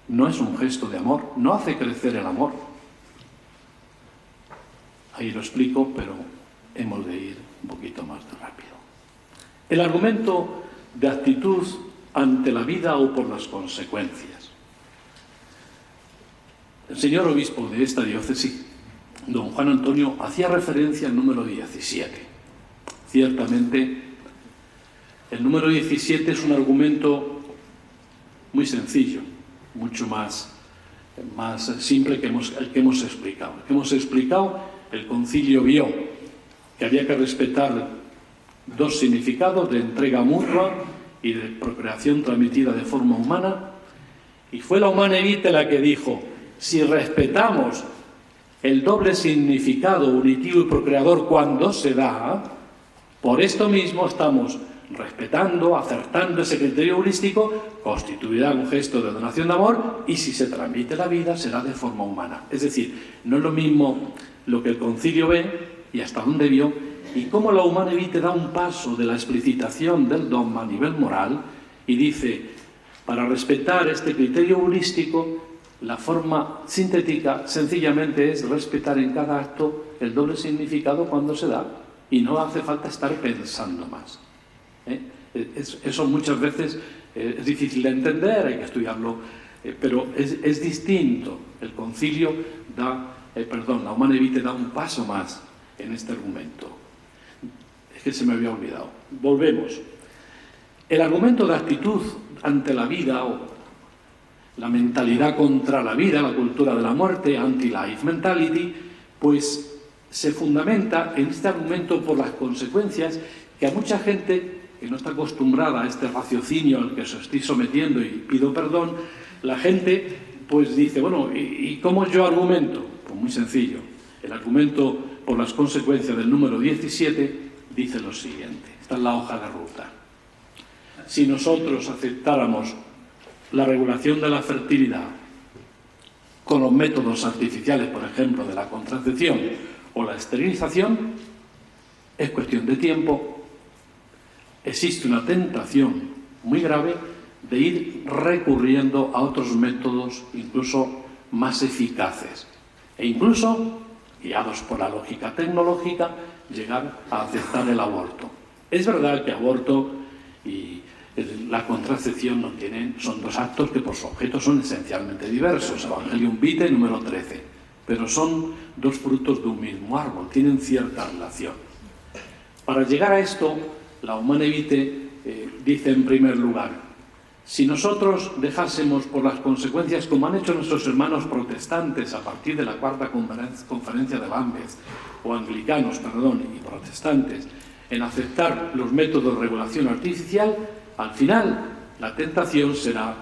No es un gesto de amor, no hace crecer el amor. Ahí lo explico, pero hemos de ir un poquito más de rápido. El argumento de actitud ante la vida o por las consecuencias. El señor obispo de esta diócesis, don Juan Antonio, hacía referencia al número 17. Ciertamente, el número 17 es un argumento muy sencillo, mucho más simple que el que hemos explicado. El que hemos explicado, el concilio vio que había que respetar dos significados de entrega mutua y de procreación transmitida de forma humana, y fue la Humane Vitae la que dijo: si respetamos el doble significado unitivo y procreador cuando se da, por esto mismo estamos respetando, acertando ese criterio holístico, constituirá un gesto de donación de amor, y si se transmite la vida será de forma humana. Es decir, no es lo mismo lo que el concilio ve y hasta dónde vio, y cómo la Humane Vitae da un paso de la explicitación del dogma a nivel moral y dice, para respetar este criterio holístico, la forma sintética sencillamente es respetar en cada acto el doble significado cuando se da, y no hace falta estar pensando más. Eso muchas veces es difícil de entender, hay que estudiarlo, pero es distinto. El concilio la Humane Vitae da un paso más en este argumento. Es que se me había olvidado. Volvemos. El argumento de actitud ante la vida o la mentalidad contra la vida, la cultura de la muerte, anti-life mentality, pues se fundamenta en este argumento por las consecuencias que a mucha gente que no está acostumbrada a este raciocinio al que os estoy sometiendo, y pido perdón, la gente pues dice, bueno, ¿y cómo yo argumento? Pues muy sencillo. El argumento por las consecuencias del número 17 dice lo siguiente. Esta es la hoja de ruta. Si nosotros aceptáramos la regulación de la fertilidad con los métodos artificiales, por ejemplo, de la contracepción o la esterilización, es cuestión de tiempo. Existe una tentación muy grave de ir recurriendo a otros métodos incluso más eficaces e incluso, guiados por la lógica tecnológica, llegar a aceptar el aborto. Es verdad que aborto y la contracepción son dos actos que por su objeto son esencialmente diversos, Evangelium Vitae número 13, pero son dos frutos de un mismo árbol, tienen cierta relación. Para llegar a esto, la Humane Vitae dice en primer lugar, si nosotros dejásemos por las consecuencias, como han hecho nuestros hermanos protestantes a partir de la cuarta conferencia de Lambeth, o anglicanos, y protestantes, en aceptar los métodos de regulación artificial, al final la tentación será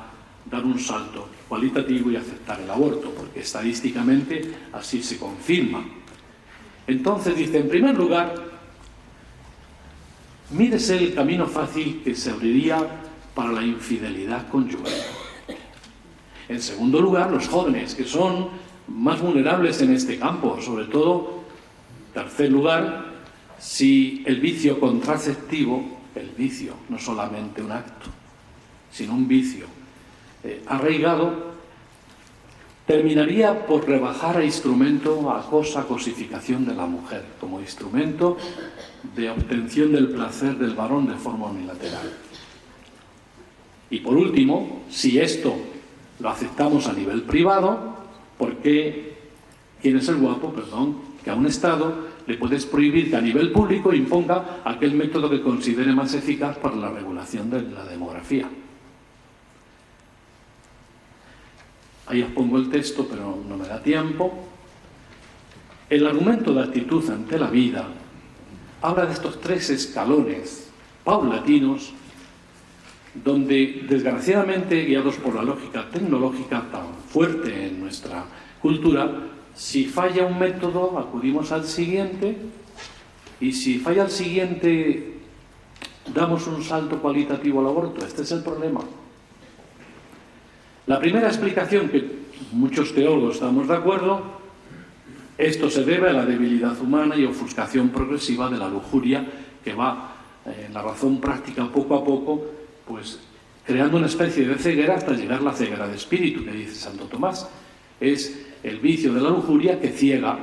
dar un salto cualitativo y aceptar el aborto, porque estadísticamente así se confirma. Entonces dice, en primer lugar, mírese el camino fácil que se abriría para la infidelidad conyugal. En segundo lugar, los jóvenes, que son más vulnerables en este campo, sobre todo. Tercer lugar, si el vicio contraceptivo, el vicio, no solamente un acto, sino un vicio arraigado, terminaría por rebajar a instrumento, a cosa, cosificación de la mujer, como instrumento de obtención del placer del varón de forma unilateral. Y por último, si esto lo aceptamos a nivel privado, ¿por qué quién es el guapo, que a un Estado le puedes prohibir que a nivel público imponga aquel método que considere más eficaz para la regulación de la demografía? Ahí os pongo el texto, pero no me da tiempo. El argumento de actitud ante la vida habla de estos tres escalones paulatinos donde, desgraciadamente, guiados por la lógica tecnológica tan fuerte en nuestra cultura, si falla un método, acudimos al siguiente, y si falla el siguiente, damos un salto cualitativo al aborto. Este es el problema. La primera explicación, que muchos teólogos estamos de acuerdo, esto se debe a la debilidad humana y ofuscación progresiva de la lujuria que va en la razón práctica poco a poco, pues creando una especie de ceguera hasta llegar a la ceguera de espíritu, que dice Santo Tomás. Es el vicio de la lujuria que ciega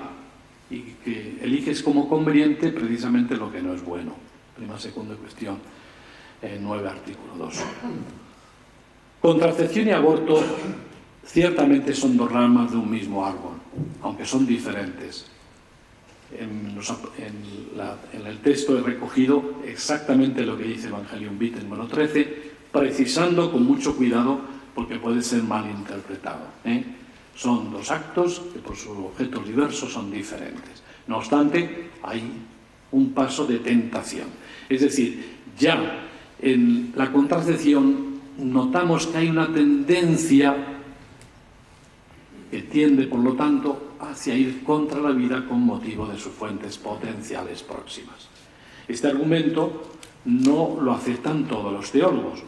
y que eliges como conveniente precisamente lo que no es bueno. Prima, segunda cuestión, 9, artículo 2. Contracepción y aborto ciertamente son dos ramas de un mismo árbol, aunque son diferentes. En el texto he recogido exactamente lo que dice Evangelium Vitae número 13, precisando con mucho cuidado porque puede ser mal interpretado. Son dos actos que por sus objetos diversos son diferentes. No obstante, hay un paso de tentación. Es decir, ya en la contracepción notamos que hay una tendencia que tiende, por lo tanto, hacia ir contra la vida con motivo de sus fuentes potenciales próximas. Este argumento no lo aceptan todos los teólogos.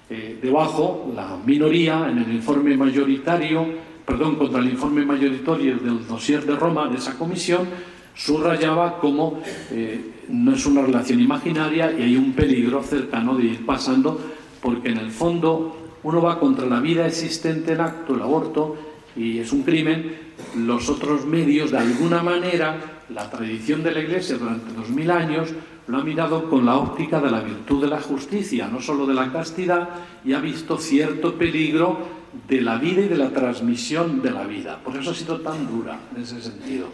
Debajo, la minoría, en el informe mayoritario, contra el informe mayoritario del dossier de Roma, de esa comisión, subrayaba cómo no es una relación imaginaria y hay un peligro cercano de ir pasando, porque en el fondo uno va contra la vida existente en acto, el aborto, y es un crimen. Los otros medios, de alguna manera, la tradición de la Iglesia durante 2000 años lo ha mirado con la óptica de la virtud de la justicia, no solo de la castidad, y ha visto cierto peligro de la vida y de la transmisión de la vida. Por eso ha sido tan dura en ese sentido.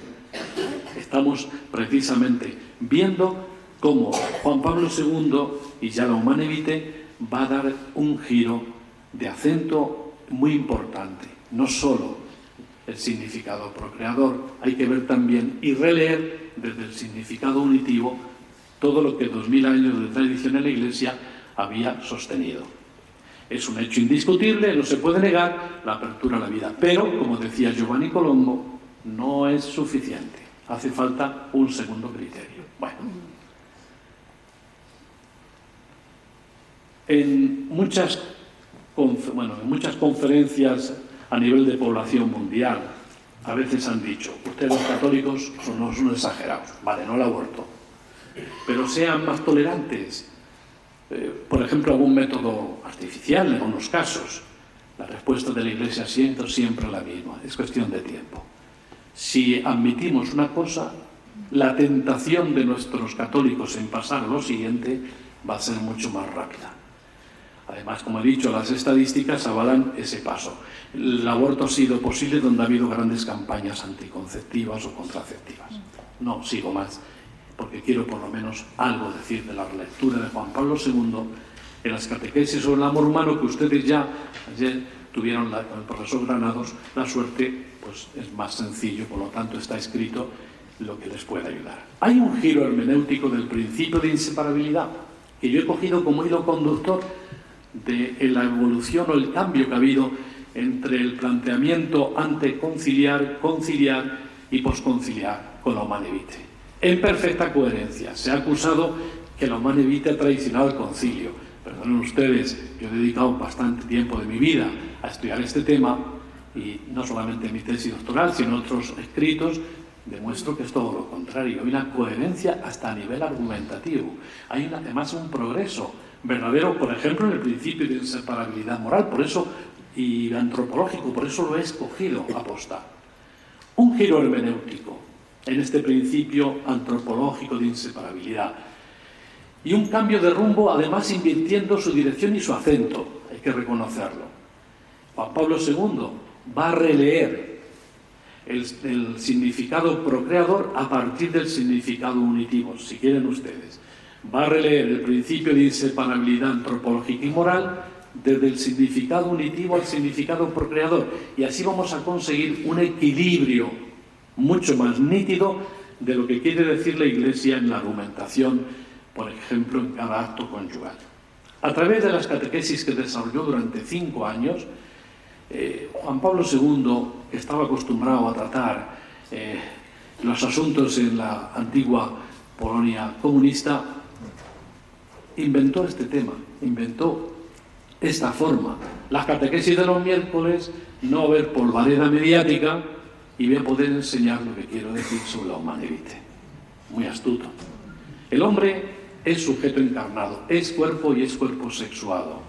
Estamos precisamente viendo cómo Juan Pablo II y ya la Humane Vitae va a dar un giro de acento muy importante. No solo el significado procreador, hay que ver también y releer desde el significado unitivo todo lo que 2000 años de tradición en la Iglesia había sostenido. Es un hecho indiscutible, no se puede negar la apertura a la vida, pero, como decía Giovanni Colombo, no es suficiente. Hace falta un segundo criterio. En muchas conferencias a nivel de población mundial, a veces han dicho, ustedes los católicos son unos exagerados, no el aborto, pero sean más tolerantes. Por ejemplo, algún método artificial en algunos casos. La respuesta de la Iglesia siempre la misma, es cuestión de tiempo. Si admitimos una cosa, la tentación de nuestros católicos en pasar a lo siguiente va a ser mucho más rápida. Además, como he dicho, las estadísticas avalan ese paso. El aborto ha sido posible donde ha habido grandes campañas anticonceptivas o contraceptivas. No, sigo más, porque quiero por lo menos algo decir de la lectura de Juan Pablo II en las catequesis sobre el amor humano, que ustedes ya ayer tuvieron con el profesor Granados. La suerte pues es más sencillo, por lo tanto está escrito lo que les puede ayudar. Hay un giro hermenéutico del principio de inseparabilidad que yo he cogido como hilo conductor de la evolución o el cambio que ha habido entre el planteamiento anteconciliar, conciliar y posconciliar con la Humane Vitae. En perfecta coherencia. Se ha acusado que la Humane Vitae ha traicionado el concilio. Perdonen ustedes, yo he dedicado bastante tiempo de mi vida a estudiar este tema, y no solamente en mi tesis doctoral, sino en otros escritos, demuestro que es todo lo contrario. Hay una coherencia hasta a nivel argumentativo. Hay además un progreso verdadero, por ejemplo, en el principio de inseparabilidad moral, por eso, y antropológico, por eso lo he escogido aposta. Un giro hermenéutico en este principio antropológico de inseparabilidad. Y un cambio de rumbo, además invirtiendo su dirección y su acento, hay que reconocerlo. Juan Pablo II va a releer el significado procreador a partir del significado unitivo, si quieren ustedes. Va a releer el principio de inseparabilidad antropológica y moral desde el significado unitivo al significado procreador, y así vamos a conseguir un equilibrio mucho más nítido de lo que quiere decir la Iglesia en la argumentación, por ejemplo, en cada acto conyugal. A través de las catequesis que desarrolló durante 5 años, Juan Pablo II, que estaba acostumbrado a tratar los asuntos en la antigua Polonia comunista, inventó este tema, inventó esta forma. Las catequesis de los miércoles, no va a haber polvareda mediática y voy a poder enseñar lo que quiero decir sobre la humane vitae. Muy astuto. El hombre es sujeto encarnado, es cuerpo y es cuerpo sexuado.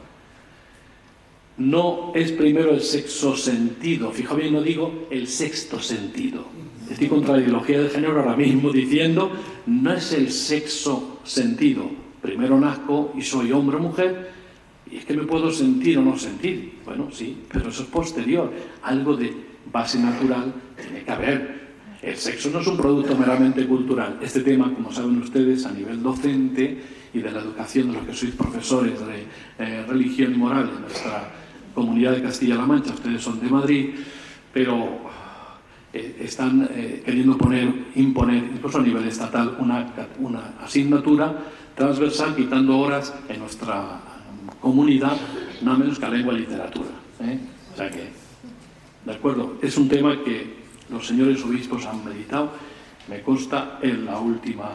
No es primero el sexo sentido, fijaos bien, no digo el sexto sentido. Estoy contra la ideología de género ahora mismo diciendo no es el sexo sentido. Primero nazco y soy hombre o mujer y es que me puedo sentir o no sentir. Bueno, sí, pero eso es posterior. Algo de base natural tiene que haber. El sexo no es un producto meramente cultural. Este tema, como saben ustedes, a nivel docente y de la educación de los que sois profesores de religión y moral en nuestra comunidad de Castilla-La Mancha, ustedes son de Madrid, pero están queriendo imponer, incluso a nivel estatal, una asignatura transversal, quitando horas en nuestra comunidad, nada menos que a lengua y literatura. O sea que, de acuerdo, es un tema que los señores obispos han meditado, me consta, en la última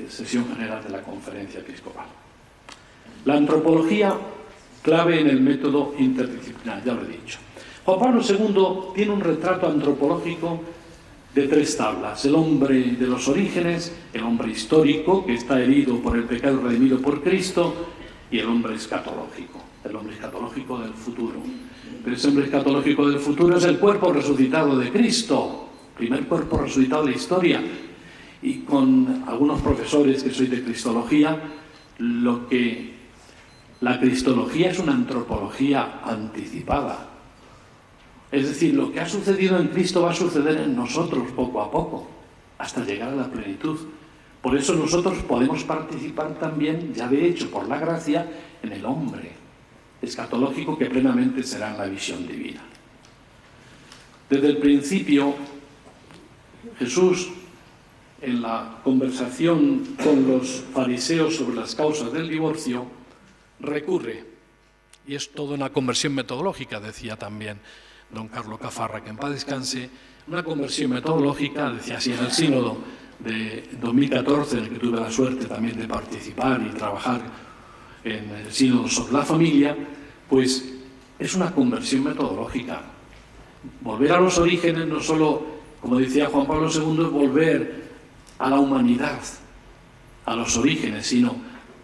sesión general de la Conferencia Episcopal. La antropología, clave en el método interdisciplinar, ya lo he dicho. Juan Pablo II tiene un retrato antropológico de 3 tablas. El hombre de los orígenes, el hombre histórico, que está herido por el pecado redimido por Cristo, y el hombre escatológico del futuro. Pero ese hombre escatológico del futuro es el cuerpo resucitado de Cristo, primer cuerpo resucitado de la historia. Y con algunos profesores que soy de Cristología, la Cristología es una antropología anticipada. Es decir, lo que ha sucedido en Cristo va a suceder en nosotros poco a poco, hasta llegar a la plenitud. Por eso nosotros podemos participar también, ya de hecho, por la gracia, en el hombre escatológico que plenamente será en la visión divina. Desde el principio, Jesús, en la conversación con los fariseos sobre las causas del divorcio, recurre, y es toda una conversión metodológica, decía también don Carlos Cafarra, que en paz descanse, una conversión metodológica, decía así en el sínodo de 2014, en el que tuve la suerte también de participar y trabajar en el sínodo sobre la familia, pues es una conversión metodológica. Volver a los orígenes no solo, como decía Juan Pablo II, es volver a la humanidad, a los orígenes, sino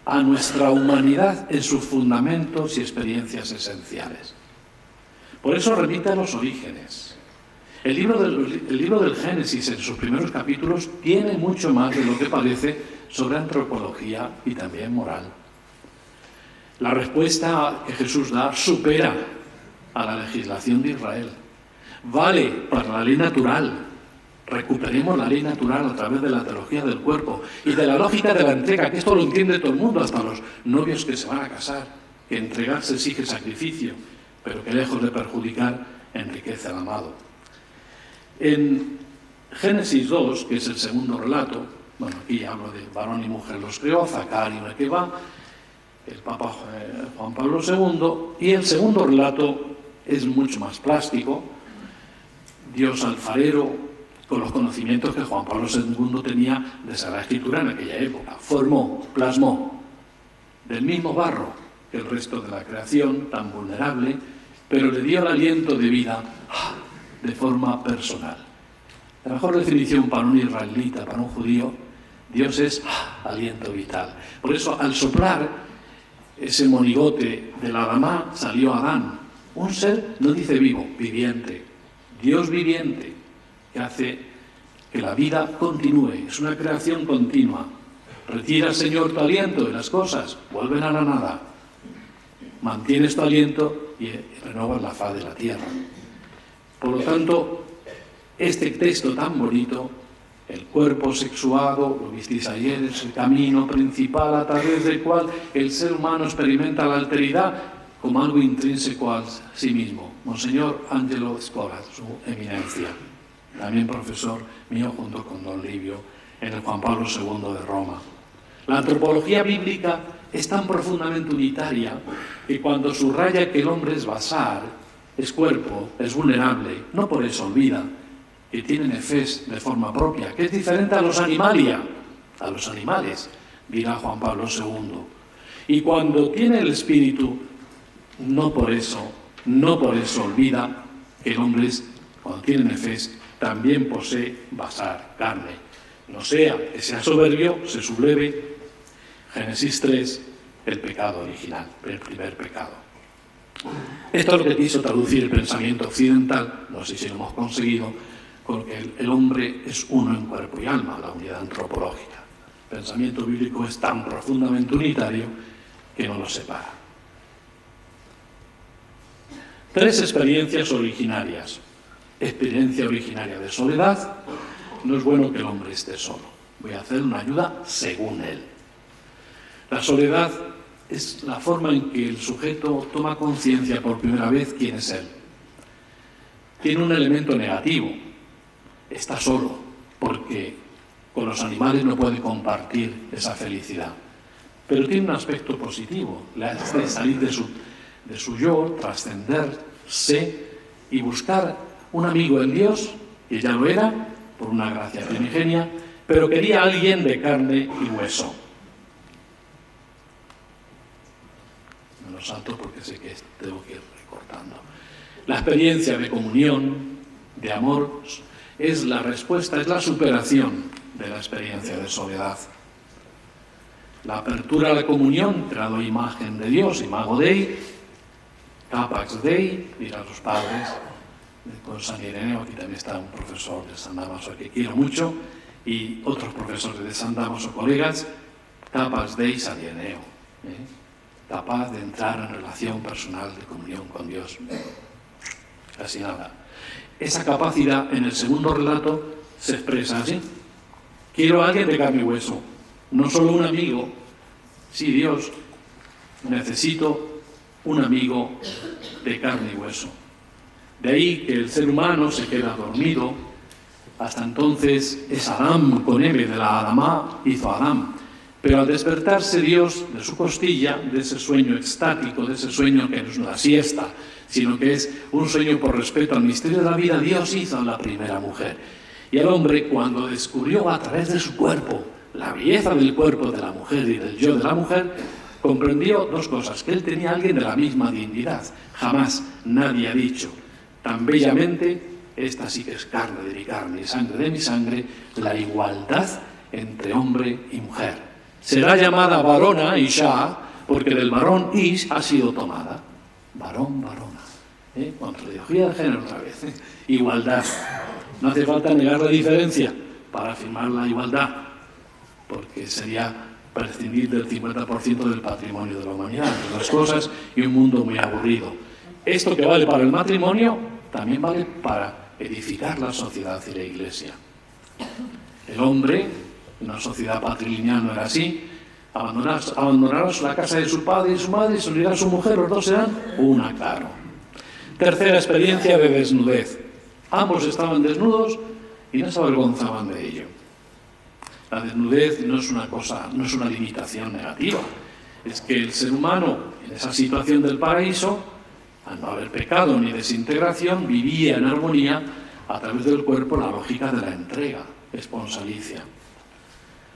a nuestra humanidad en sus fundamentos y experiencias esenciales. Por eso remite a los orígenes. El libro del Génesis, en sus primeros capítulos, tiene mucho más de lo que parece sobre antropología y también moral. La respuesta que Jesús da supera a la legislación de Israel. Vale para la ley natural. Recuperemos la ley natural a través de la teología del cuerpo y de la lógica de la entrega, que esto lo entiende todo el mundo, hasta los novios que se van a casar, que entregarse exige sacrificio, pero que lejos de perjudicar, enriquece al amado. En Génesis 2, que es el segundo relato, bueno, aquí hablo de varón y mujer los creó, Zacar y Mequeba, el Papa Juan Pablo II, y el segundo relato es mucho más plástico. Dios alfarero, con los conocimientos que Juan Pablo II tenía de Sagrada Escritura en aquella época, formó, plasmó, del mismo barro que el resto de la creación, tan vulnerable, pero le dio el aliento de vida de forma personal. La mejor definición para un israelita, para un judío, Dios es aliento vital. Por eso, al soplar ese monigote de la Adamá, salió Adán. Un ser, no dice vivo, viviente. Dios viviente, que hace que la vida continúe. Es una creación continua. Retira, Señor, tu aliento y las cosas vuelven a la nada. Mantienes tu aliento y renovas la faz de la tierra. Por lo tanto, este texto tan bonito, el cuerpo sexuado, lo visteis ayer, es el camino principal a través del cual el ser humano experimenta la alteridad como algo intrínseco a sí mismo. Monseñor Angelo Scola, su eminencia, también profesor mío junto con don Livio, en el Juan Pablo II de Roma. La antropología bíblica es tan profundamente unitaria que cuando subraya que el hombre es basar, es cuerpo, es vulnerable, no por eso olvida que tiene nefés de forma propia, que es diferente a los animalia, a los animales, dirá Juan Pablo II. Y cuando tiene el espíritu, no por eso olvida que el hombre cuando tiene nefes, también posee basar, carne. No sea que sea soberbio, se subleve. Génesis 3, el pecado original, el primer pecado. Esto es lo que quiso traducir el pensamiento occidental, no sé si lo hemos conseguido, con que el hombre es uno en cuerpo y alma, la unidad antropológica. El pensamiento bíblico es tan profundamente unitario que no lo separa. 3 experiencias originarias. Experiencia originaria de soledad. No es bueno que el hombre esté solo. Voy a hacer una ayuda según él. La soledad es la forma en que el sujeto toma conciencia por primera vez quién es él. Tiene un elemento negativo. Está solo, porque con los animales no puede compartir esa felicidad. Pero tiene un aspecto positivo. Le hace salir de su yo, trascenderse y buscar un amigo en Dios, que ya lo era, por una gracia primigenia, pero quería a alguien de carne y hueso. Me lo salto porque sé que tengo que ir recortando. La experiencia de comunión, de amor, es la respuesta, es la superación de la experiencia de soledad. La apertura a la comunión, creado imagen de Dios, imago Dei, capax Dei, dirán los padres, con San Ireneo. Aquí también está un profesor de San Damaso que quiero mucho, y otros profesores de San Damaso, colegas, capax Dei San Ireneo, capaz de entrar en relación personal de comunión con Dios. Casi nada. Esa capacidad en el segundo relato se expresa así: quiero a alguien de carne y hueso, no solo un amigo. Sí, Dios, necesito un amigo de carne y hueso. De ahí que el ser humano se queda dormido. Hasta entonces es Adán con M, de la Adamá hizo Adán. Pero al despertarse Dios de su costilla, de ese sueño extático, de ese sueño que no es una siesta, sino que es un sueño por respeto al misterio de la vida, Dios hizo a la primera mujer. Y el hombre, cuando descubrió a través de su cuerpo la belleza del cuerpo de la mujer y del yo de la mujer, comprendió 2 cosas: que él tenía a alguien de la misma dignidad. Jamás nadie ha dicho tan bellamente: esta sí que es carne de mi carne y sangre de mi sangre, la igualdad entre hombre y mujer. Será llamada varona, Isha, porque del varón Ish ha sido tomada. Varón, varona. Contra la ideología de género otra vez. Igualdad. No hace falta negar la diferencia para afirmar la igualdad, porque sería prescindir del 50% del patrimonio de la humanidad, entre las cosas, y un mundo muy aburrido. Esto que vale para el matrimonio, también vale para edificar la sociedad y la Iglesia. El hombre, en una sociedad patrilineal no era así, abandonará la casa de su padre y su madre y se unirá a su mujer, los 2 serán una, claro. Tercera experiencia de desnudez. Ambos estaban desnudos y no se avergonzaban de ello. La desnudez no es una cosa, no es una limitación negativa. Es que el ser humano, en esa situación del paraíso, al no haber pecado ni desintegración, vivía en armonía a través del cuerpo la lógica de la entrega esponsalicia.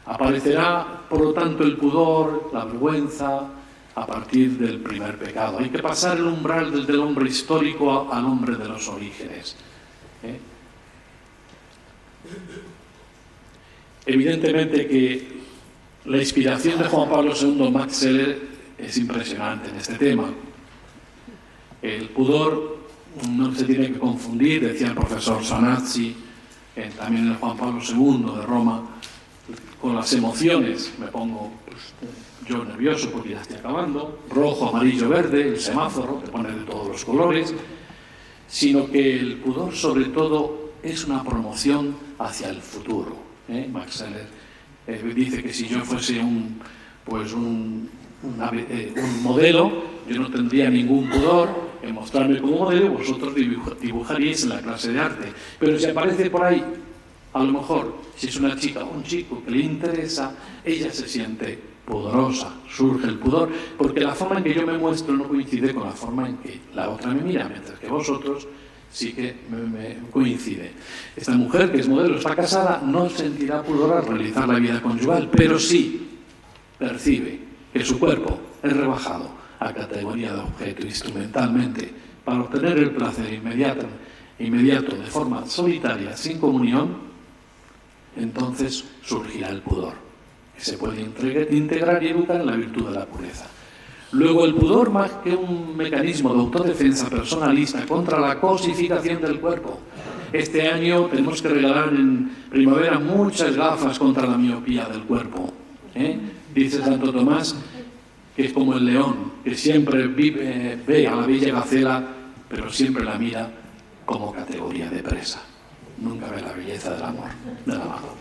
Aparecerá, por lo tanto, el pudor, la vergüenza, a partir del primer pecado. Hay que pasar el umbral desde el hombre histórico al hombre de los orígenes. Evidentemente que la inspiración de Juan Pablo II, Max Scheler, es impresionante en este tema. El pudor no se tiene que confundir, decía el profesor Sanazzi, también el Juan Pablo II de Roma, con las emociones. Me pongo yo nervioso porque ya estoy acabando, rojo, amarillo, verde, el semáforo que pone de todos los colores, sino que el pudor sobre todo es una promoción hacia el futuro. Max Scheler dice que si yo fuese un modelo, yo no tendría ningún pudor en mostrarme como modelo, vosotros dibujaríais en la clase de arte. Pero si aparece por ahí, a lo mejor, si es una chica o un chico que le interesa, ella se siente pudorosa, surge el pudor, porque la forma en que yo me muestro no coincide con la forma en que la otra me mira, mientras que vosotros sí que me coincide. Esta mujer, que es modelo, está casada, no sentirá pudor al realizar la vida conyugal, pero sí percibe que su cuerpo es rebajado a categoría de objeto instrumentalmente para obtener el placer inmediato de forma solitaria, sin comunión, entonces surgirá el pudor, que se puede integrar y educar en la virtud de la pureza. Luego, el pudor, más que un mecanismo de autodefensa personalista contra la cosificación del cuerpo. Este año tenemos que regalar en primavera muchas gafas contra la miopía del cuerpo. Dice Santo Tomás que es como el león, que siempre ve a la bella gacela, pero siempre la mira como categoría de presa. Nunca ve la belleza del amor, del amado.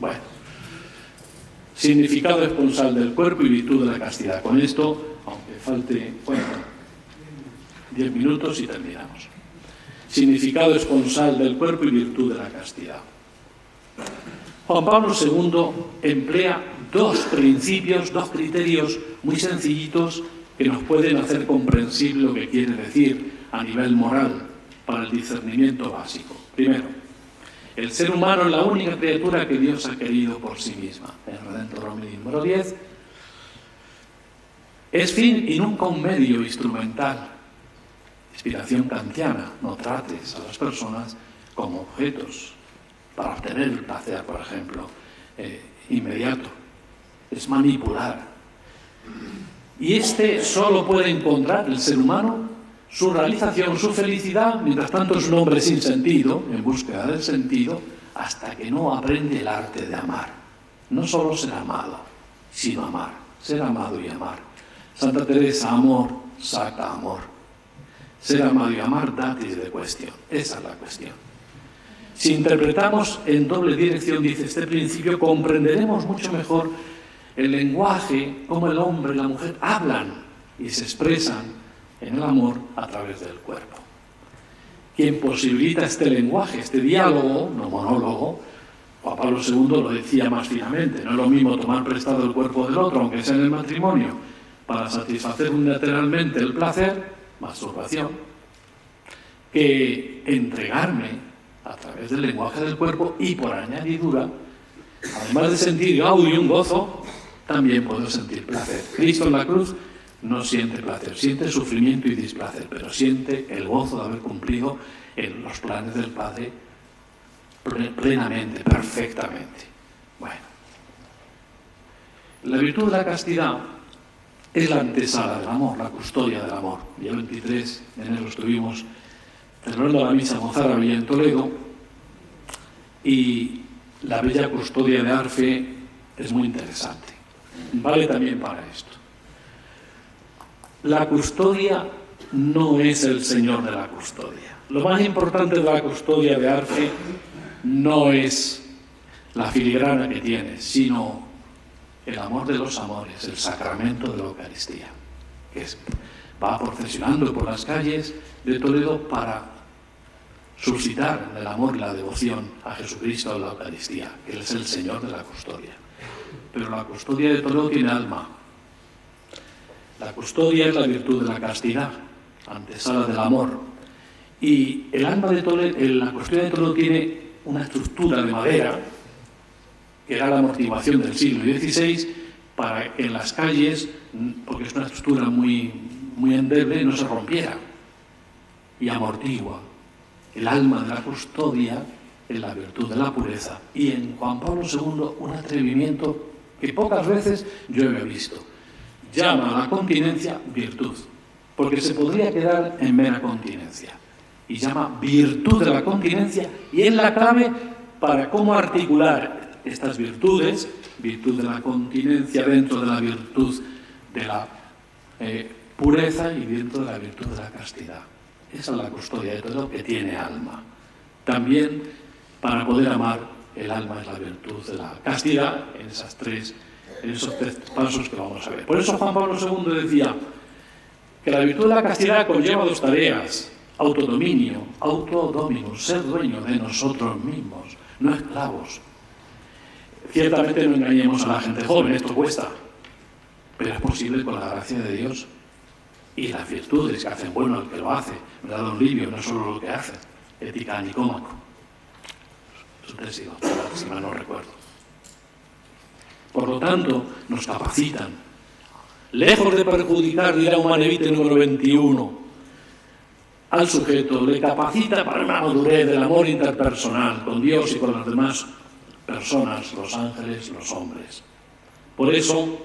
Bueno, significado esponsal del cuerpo y virtud de la castidad. Con esto, aunque falte 10 minutos y terminamos. Significado esponsal del cuerpo y virtud de la castidad. Juan Pablo II emplea dos principios, dos criterios muy sencillitos que nos pueden hacer comprensible lo que quiere decir a nivel moral para el discernimiento básico. Primero, el ser humano es la única criatura que Dios ha querido por sí misma. En Redentor Domini número 10. Es fin y nunca un medio instrumental. Inspiración kantiana, no trates a las personas como objetos para obtener el placer, por ejemplo, inmediato. Es manipular. Y solo puede encontrar el ser humano su realización, su felicidad, mientras tanto es un hombre sin sentido, en búsqueda del sentido, hasta que no aprende el arte de amar. No solo ser amado, sino amar. Ser amado y amar. Santa Teresa, amor, saca amor. Ser amado y amar, datis de cuestión. Esa es la cuestión. Si interpretamos en doble dirección, dice este principio, comprenderemos mucho mejor el lenguaje, cómo el hombre y la mujer hablan y se expresan en el amor a través del cuerpo. Quien posibilita este lenguaje, este diálogo, no monólogo, Juan Pablo II lo decía más finamente, no es lo mismo tomar prestado el cuerpo del otro, aunque sea en el matrimonio, para satisfacer unilateralmente el placer, masturbación, que entregarme a través del lenguaje del cuerpo y por añadidura, además de sentir gaudio y un gozo, también puedo sentir placer. Cristo en la cruz no siente placer, siente sufrimiento y displacer, pero siente el gozo de haber cumplido en los planes del Padre plenamente, perfectamente. Bueno, la virtud de la castidad es la antesala del amor, la custodia del amor. El día 23 de enero estuvimos celebrando la misa mozárabe en Toledo y la bella custodia de Arfe es muy interesante. Vale también para esto. La custodia no es el Señor de la custodia. Lo más importante de la custodia de Arfe no es la filigrana que tiene, sino el amor de los amores, el sacramento de la Eucaristía, que va procesionando por las calles de Toledo para suscitar el amor y la devoción a Jesucristo en la Eucaristía, que Él es el Señor de la custodia. Pero la custodia de Toledo tiene alma. La custodia es la virtud de la castidad, antesala del amor. Y el alma de Toledo, la custodia de Toledo tiene una estructura de madera, que era la amortiguación del siglo XVI, para que en las calles, porque es una estructura muy endeble, no se rompiera. Y amortigua. El alma de la custodia es la virtud de la pureza. Y en Juan Pablo II un atrevimiento que pocas veces yo he visto. Llama a la continencia virtud, porque se podría quedar en mera continencia. Y llama virtud de la continencia, y es la clave para cómo articular estas virtudes, virtud de la continencia dentro de la virtud de la pureza y dentro de la virtud de la castidad. Esa es la custodia de todo que tiene alma. También, para poder amar, el alma es la virtud de la castidad en esos tres pasos que vamos a ver. Por eso Juan Pablo II decía que la virtud de la castidad conlleva dos tareas: autodominio, autodominus, ser dueño de nosotros mismos, no esclavos. Ciertamente no engañemos a la gente joven, esto cuesta, pero es posible con la gracia de Dios y las virtudes que hacen bueno al que lo hace. ¿Verdad, don Livio? No solo lo que hace. Ética a Nicómaco. Su tesis, si mal no recuerdo. Por lo tanto, nos capacitan. lejos de perjudicar, dirá Humane Vitae número 21, al sujeto, le capacita para una madurez del amor interpersonal con Dios y con las demás personas, los ángeles, los hombres. Por eso,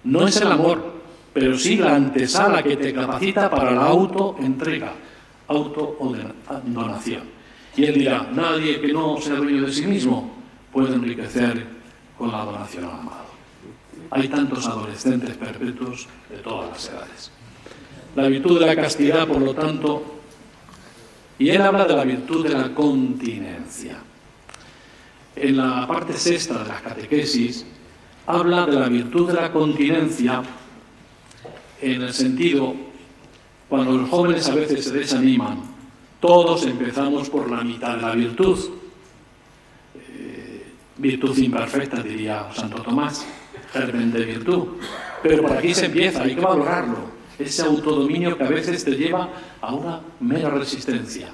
no es el amor, pero sí la antesala que te capacita para la autoentrega, autodonación. Y él dirá, nadie que no sea dueño de sí mismo puede enriquecer con la donación al amado. Hay tantos adolescentes perpetuos de todas las edades. La virtud de la castidad, por lo tanto, y él habla de la virtud de la continencia. En la parte sexta de las catequesis, habla de la virtud de la continencia en el sentido, cuando los jóvenes a veces se desaniman, todos empezamos por la mitad de la virtud. Virtud imperfecta, diría Santo Tomás, germen de virtud. Pero por aquí se empieza, hay que valorarlo. Ese autodominio que a veces te lleva a una mera resistencia.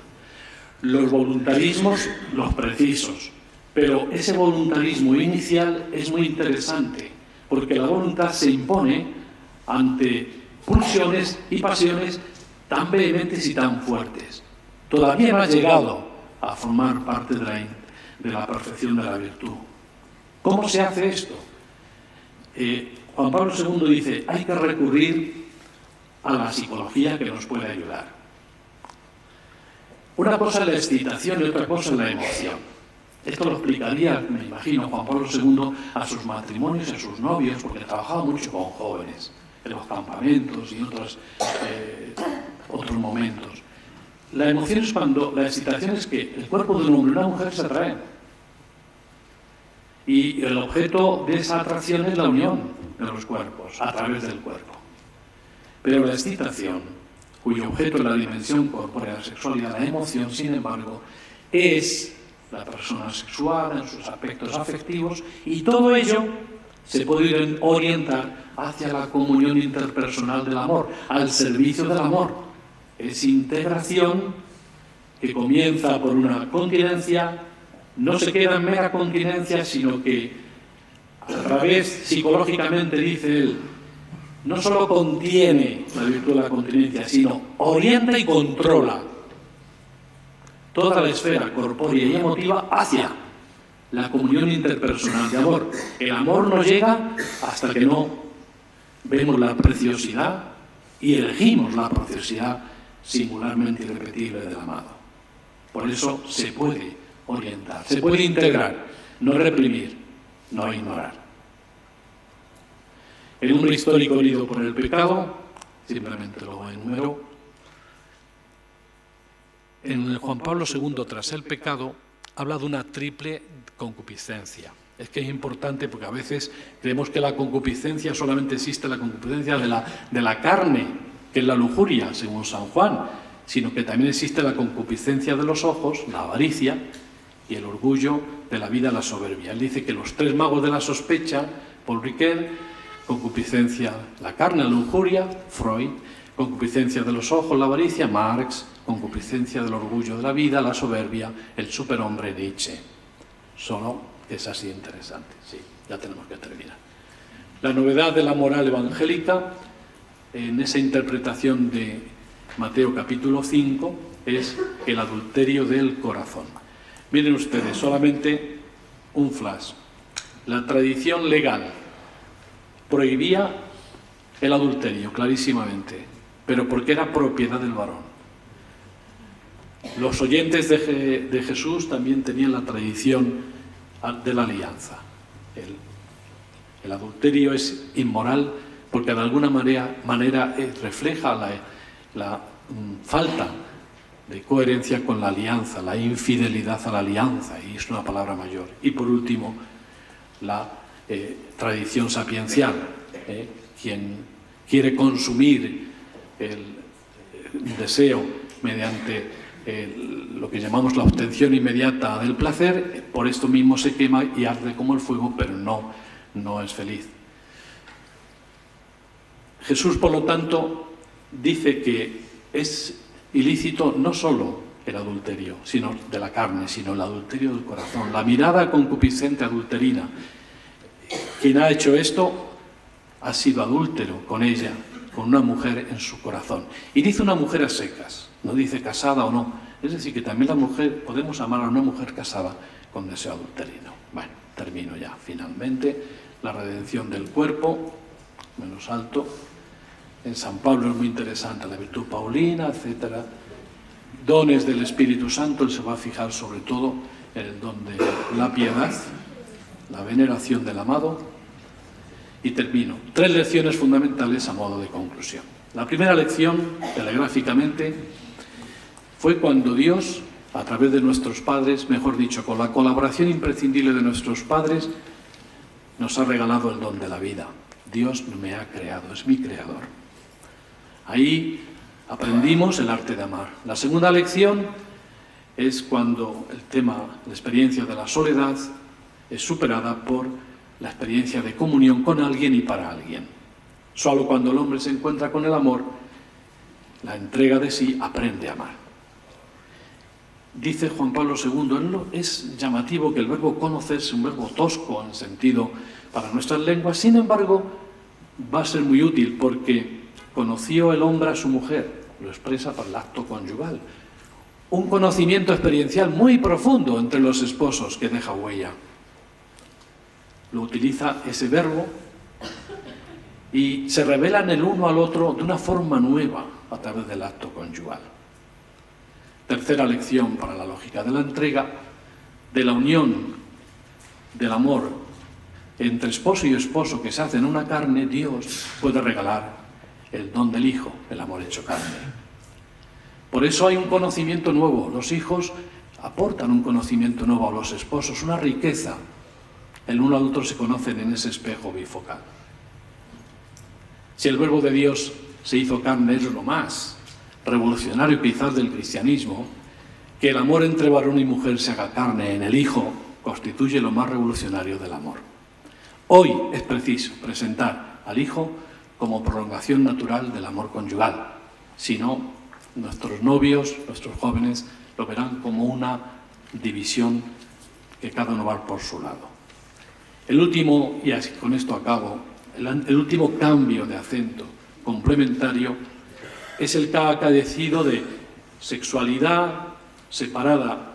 Los voluntarismos, los precisos. Pero ese voluntarismo inicial es muy interesante, porque la voluntad se impone ante pulsiones y pasiones tan vehementes y tan fuertes. Todavía no ha llegado a formar parte de la perfección de la virtud. ¿Cómo se hace esto? Juan Pablo II dice, hay que recurrir a la psicología que nos puede ayudar. Una cosa es la excitación y otra cosa es la emoción. Esto lo explicaría, me imagino, Juan Pablo II a sus matrimonios y a sus novios, porque trabajaba mucho con jóvenes, en los campamentos y otros momentos. La emoción es cuando, la excitación es que el cuerpo de un hombre y una mujer se atraen. Y el objeto de esa atracción es la unión de los cuerpos, a través del cuerpo. Pero la excitación, cuyo objeto es la dimensión corpórea de la sexualidad, la emoción, sin embargo, es la persona sexual en sus aspectos afectivos, y todo ello se puede orientar hacia la comunión interpersonal del amor, al servicio del amor. Es integración que comienza por una continencia, no se queda en mera continencia, sino que a través, psicológicamente, dice él, no solo contiene la virtud de la continencia, sino orienta y controla toda la esfera corpórea y emotiva hacia la comunión interpersonal de amor. El amor no llega hasta que no vemos la preciosidad y elegimos la preciosidad singularmente irrepetible del amado. Por eso se puede orientar, se puede integrar, no reprimir, no ignorar. El hombre histórico herido por el pecado, simplemente lo enumero. En Juan Pablo II, tras el pecado, habla de una triple concupiscencia. Es que es importante porque a veces creemos que la concupiscencia solamente existe la concupiscencia de la carne, que es la lujuria, según San Juan, sino que también existe la concupiscencia de los ojos, la avaricia, y el orgullo de la vida, la soberbia. Él dice que los tres magos de la sospecha, Paul Ricoeur, concupiscencia, la carne, la lujuria, Freud, concupiscencia de los ojos, la avaricia, Marx, concupiscencia del orgullo de la vida, la soberbia, el superhombre, Nietzsche. Solo que es así interesante. Sí, ya tenemos que terminar. La novedad de la moral evangélica, en esa interpretación de Mateo capítulo 5, es el adulterio del corazón. Miren ustedes, solamente un flash. La tradición legal prohibía el adulterio, clarísimamente, pero porque era propiedad del varón. Los oyentes de Jesús también tenían la tradición de la alianza. El adulterio es inmoral porque de alguna manera refleja la falta de coherencia con la alianza, la infidelidad a la alianza, y es una palabra mayor. Y por último, la tradición sapiencial. Quien quiere consumir el deseo mediante lo que llamamos la obtención inmediata del placer, por esto mismo se quema y arde como el fuego, pero no es feliz. Jesús, por lo tanto, dice que es ilícito no solo el adulterio, sino de la carne, sino el adulterio del corazón, la mirada concupiscente adulterina. Quien ha hecho esto ha sido adúltero con ella, con una mujer en su corazón. Y dice una mujer a secas, no dice casada o no. Es decir, que también la mujer, podemos amar a una mujer casada con deseo adulterino. Bueno, termino ya, finalmente. La redención del cuerpo, menos alto. En San Pablo es muy interesante, la virtud paulina, etc. Dones del Espíritu Santo, él se va a fijar sobre todo en el don de la piedad, la veneración del amado. Y termino. 3 lecciones fundamentales a modo de conclusión. La primera lección, telegráficamente, fue cuando Dios, a través de nuestros padres, mejor dicho, con la colaboración imprescindible de nuestros padres, nos ha regalado el don de la vida. Dios me ha creado, es mi creador. Ahí aprendimos el arte de amar. La segunda lección es cuando el tema, la experiencia de la soledad, es superada por la experiencia de comunión con alguien y para alguien. Solo cuando el hombre se encuentra con el amor, la entrega de sí, aprende a amar. Dice Juan Pablo II, es llamativo que el verbo conocer sea un verbo tosco en sentido para nuestras lenguas, sin embargo, va a ser muy útil porque conoció el hombre a su mujer, lo expresa por el acto conyugal. Un conocimiento experiencial muy profundo entre los esposos que deja huella. Lo utiliza ese verbo y se revelan el uno al otro de una forma nueva a través del acto conyugal. Tercera lección para la lógica de la entrega, de la unión del amor entre esposo y esposo que se hace en una carne, Dios puede regalar el don del Hijo, el amor hecho carne. Por eso hay un conocimiento nuevo. Los hijos aportan un conocimiento nuevo a los esposos, una riqueza. El uno al otro se conocen en ese espejo bifocal. Si el verbo de Dios se hizo carne, es lo más revolucionario quizás del cristianismo, que el amor entre varón y mujer se haga carne en el Hijo, constituye lo más revolucionario del amor. Hoy es preciso presentar al Hijo como prolongación natural del amor conyugal. Si no, nuestros novios, nuestros jóvenes, lo verán como una división que cada uno va por su lado. El último, y así con esto acabo, el último cambio de acento complementario es el que ha acaecido de sexualidad separada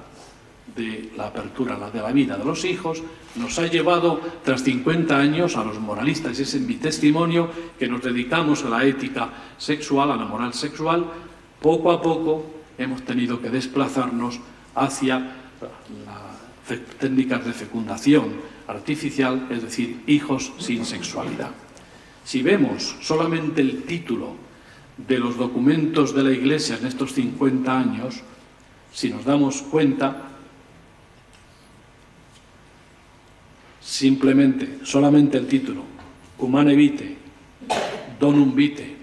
de la apertura de la vida de los hijos, nos ha llevado, tras 50 años, a los moralistas, ese es mi testimonio, que nos dedicamos a la ética sexual, a la moral sexual. Poco a poco hemos tenido que desplazarnos hacia las técnicas de fecundación artificial, es decir, hijos sin sexualidad. Si vemos solamente el título de los documentos de la Iglesia en estos 50 años, si nos damos cuenta, solamente el título, Humane Vitae, Donum Vitae,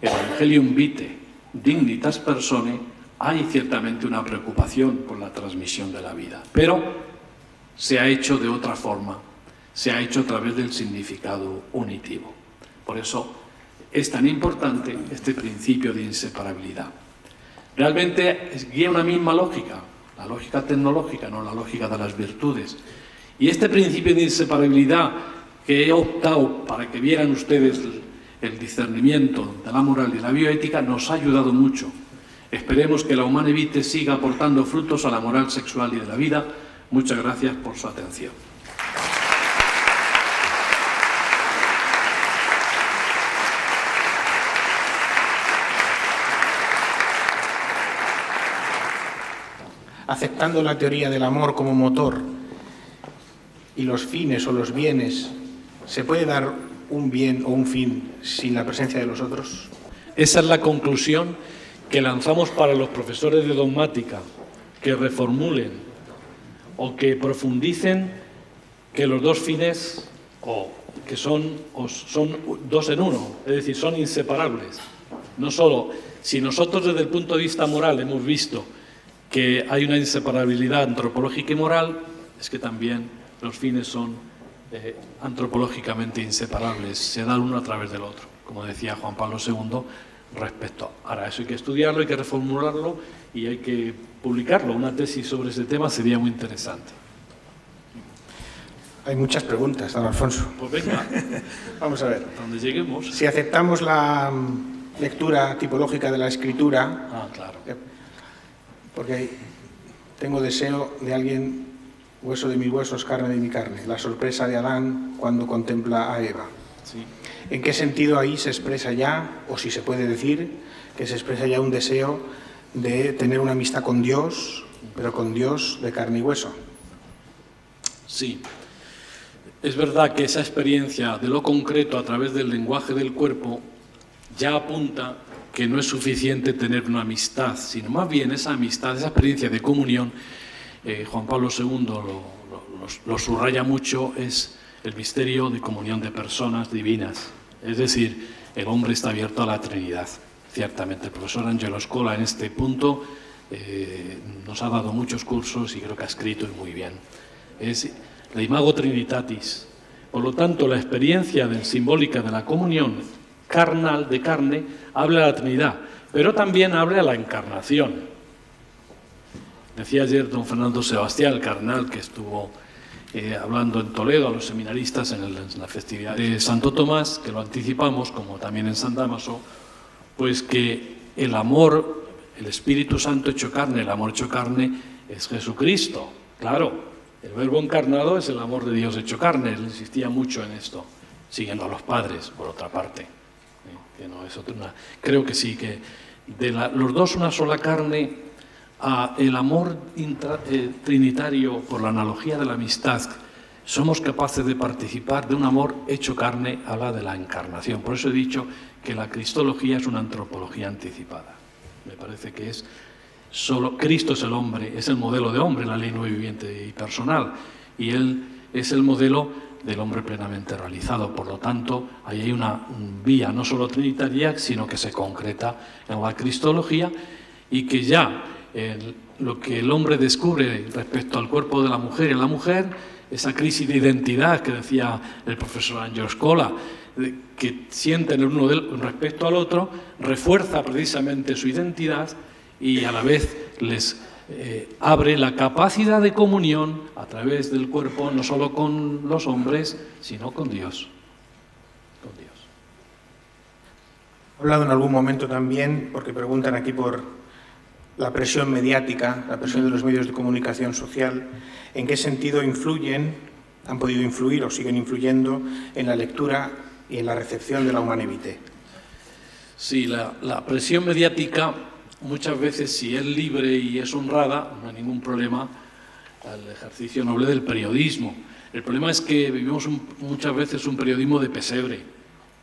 Evangelium Vitae, Dignitas Personae, hay ciertamente una preocupación por la transmisión de la vida, pero se ha hecho de otra forma, se ha hecho a través del significado unitivo. Por eso es tan importante este principio de inseparabilidad. Realmente guía una misma lógica, la lógica tecnológica, no la lógica de las virtudes. Y este principio de inseparabilidad que he optado para que vieran ustedes el discernimiento de la moral y la bioética nos ha ayudado mucho. Esperemos que la Humane Vitae siga aportando frutos a la moral sexual y de la vida. Muchas gracias por su atención. Aceptando la teoría del amor como motor y los fines o los bienes, ¿se puede dar un bien o un fin sin la presencia de los otros? Esa es la conclusión que lanzamos para los profesores de dogmática, que reformulen o que profundicen que los dos fines son dos en uno, es decir, son inseparables. No solo, si nosotros desde el punto de vista moral hemos visto que hay una inseparabilidad antropológica y moral, es que también los fines son antropológicamente inseparables, se dan uno a través del otro, como decía Juan Pablo II respecto. Ahora, eso hay que estudiarlo, hay que reformularlo y hay que publicarlo. Una tesis sobre ese tema sería muy interesante. Hay muchas preguntas, don Alfonso. Pues venga. Vamos a ver. Donde lleguemos. Si aceptamos la lectura tipológica de la Escritura, Claro. porque tengo deseo de alguien, hueso de mis huesos, carne de mi carne, la sorpresa de Adán cuando contempla a Eva. Sí. ¿En qué sentido ahí se expresa ya, o si se puede decir, que se expresa ya un deseo de tener una amistad con Dios, pero con Dios de carne y hueso? Sí. Es verdad que esa experiencia de lo concreto a través del lenguaje del cuerpo ya apunta que no es suficiente tener una amistad, sino más bien esa amistad, esa experiencia de comunión, Juan Pablo II lo subraya mucho, es el misterio de comunión de personas divinas. Es decir, el hombre está abierto a la Trinidad. Ciertamente, el profesor Angelo Scola en este punto nos ha dado muchos cursos y creo que ha escrito muy bien. Es la imago trinitatis. Por lo tanto, la experiencia simbólica de la comunión carnal, de carne, habla de la Trinidad, pero también habla de la encarnación. Decía ayer don Fernando Sebastián, el cardenal, que estuvo hablando en Toledo a los seminaristas en la festividad de Santo Tomás, que lo anticipamos, como también en San Dámaso, pues que el amor, el Espíritu Santo hecho carne, el amor hecho carne es Jesucristo. Claro, el Verbo encarnado es el amor de Dios hecho carne. Él insistía mucho en esto, siguiendo a los padres, por otra parte. Que no es creo que sí, que de los dos una sola carne, a el amor trinitario por la analogía de la amistad, somos capaces de participar de un amor hecho carne, habla de la encarnación. Por eso he dicho que la cristología es una antropología anticipada. Me parece que es solo Cristo es el hombre, es el modelo de hombre, la ley no viviente y personal, y Él es el modelo del hombre plenamente realizado. Por lo tanto, ahí hay una vía no solo trinitaria, sino que se concreta en la cristología, y que ya lo que el hombre descubre respecto al cuerpo de la mujer y en la mujer, esa crisis de identidad que decía el profesor Angelo Scola, que sienten el uno respecto al otro, refuerza precisamente su identidad y a la vez les abre la capacidad de comunión a través del cuerpo, no solo con los hombres, sino con Dios. Con Dios. He hablado en algún momento también, porque preguntan aquí por la presión mediática, la presión de los medios de comunicación social, ¿en qué sentido influyen, han podido influir o siguen influyendo en la lectura y en la recepción de la Humanae Vitae? Sí, la presión mediática muchas veces, si es libre y es honrada, no hay ningún problema al ejercicio noble del periodismo. El problema es que vivimos muchas veces un periodismo de pesebre,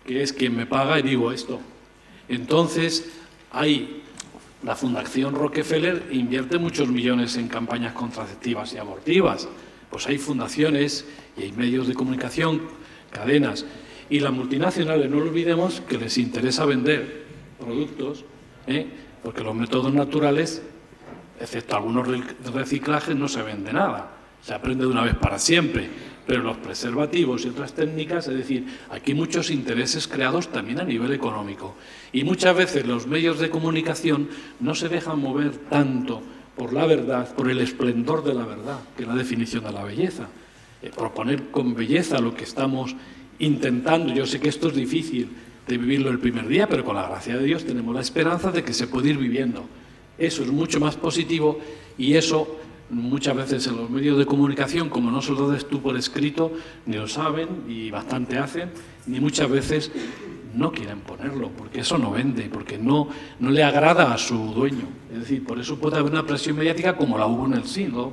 que es quien me paga y digo esto. Entonces, la Fundación Rockefeller invierte muchos millones en campañas contraceptivas y abortivas. Pues hay fundaciones y hay medios de comunicación, cadenas. Y las multinacionales, no lo olvidemos, que les interesa vender productos, porque los métodos naturales, excepto algunos reciclajes, no se vende nada. Se aprende de una vez para siempre. Pero los preservativos y otras técnicas, es decir, aquí hay muchos intereses creados también a nivel económico. Y muchas veces los medios de comunicación no se dejan mover tanto por la verdad, por el esplendor de la verdad, que es la definición de la belleza. Proponer con belleza lo que estamos intentando. Yo sé que esto es difícil de vivirlo el primer día, pero con la gracia de Dios tenemos la esperanza de que se puede ir viviendo. Eso es mucho más positivo y eso muchas veces en los medios de comunicación, como no se lo des tú por escrito, ni lo saben y bastante hacen, ni muchas veces no quieren ponerlo, porque eso no vende, porque no le agrada a su dueño. Es decir, por eso puede haber una presión mediática como la hubo en el siglo,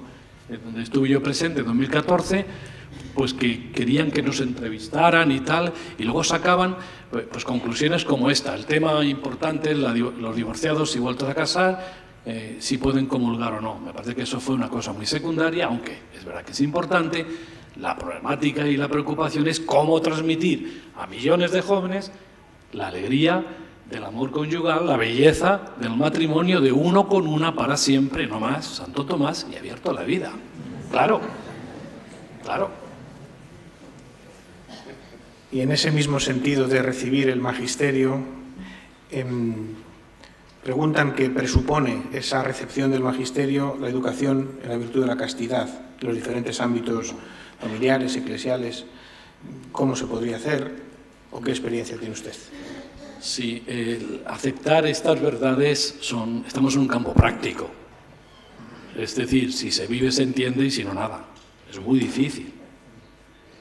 donde estuve yo presente en 2014, pues que querían que nos entrevistaran y tal, y luego sacaban pues conclusiones como esta. El tema importante es los divorciados y vueltos a casar, si pueden comulgar o no. Me parece que eso fue una cosa muy secundaria, aunque es verdad que es importante. La problemática y la preocupación es cómo transmitir a millones de jóvenes la alegría del amor conyugal, la belleza del matrimonio de uno con una para siempre, no más, Santo Tomás, y abierto a la vida. Claro, claro. Y en ese mismo sentido de recibir el magisterio, preguntan qué presupone esa recepción del magisterio, la educación en la virtud de la castidad, en los diferentes ámbitos familiares, eclesiales. ¿Cómo se podría hacer o qué experiencia tiene usted? Sí, el aceptar estas verdades estamos en un campo práctico. Es decir, si se vive se entiende y si no, nada. Es muy difícil.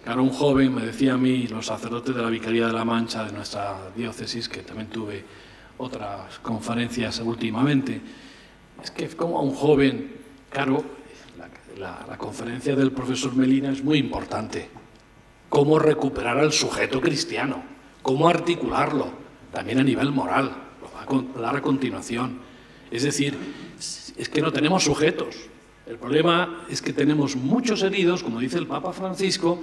Claro, un joven, me decía a mí, los sacerdotes de la Vicaría de la Mancha, de nuestra diócesis, que también tuve otras conferencias últimamente, es que como a un joven, claro, la conferencia del profesor Melina es muy importante. Cómo recuperar al sujeto cristiano, cómo articularlo, también a nivel moral, lo va a hablar a continuación. Es decir, es que no tenemos sujetos. El problema es que tenemos muchos heridos, como dice el Papa Francisco,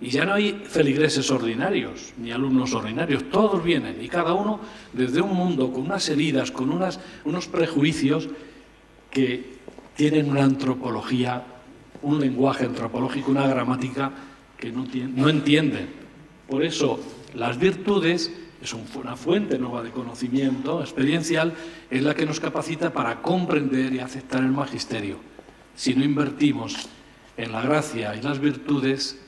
y ya no hay feligreses ordinarios, ni alumnos ordinarios, todos vienen, y cada uno desde un mundo con unas heridas, con unos prejuicios que tienen una antropología, un lenguaje antropológico, una gramática que no entienden. Por eso, las virtudes es una fuente nueva de conocimiento experiencial, es la que nos capacita para comprender y aceptar el magisterio. Si no invertimos en la gracia y las virtudes,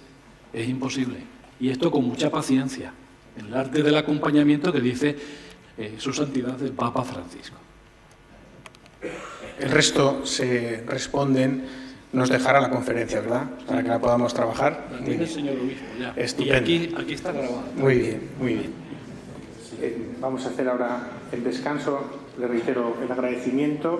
es imposible. Y esto con mucha paciencia. El arte del acompañamiento que dice su santidad el Papa Francisco. El resto se responden, nos dejará la conferencia, ¿verdad? Para que la podamos trabajar. Muy bien, señor obispo, ya. Estupendo. Y aquí está grabado. Muy bien, muy bien. Vamos a hacer ahora el descanso. Le reitero el agradecimiento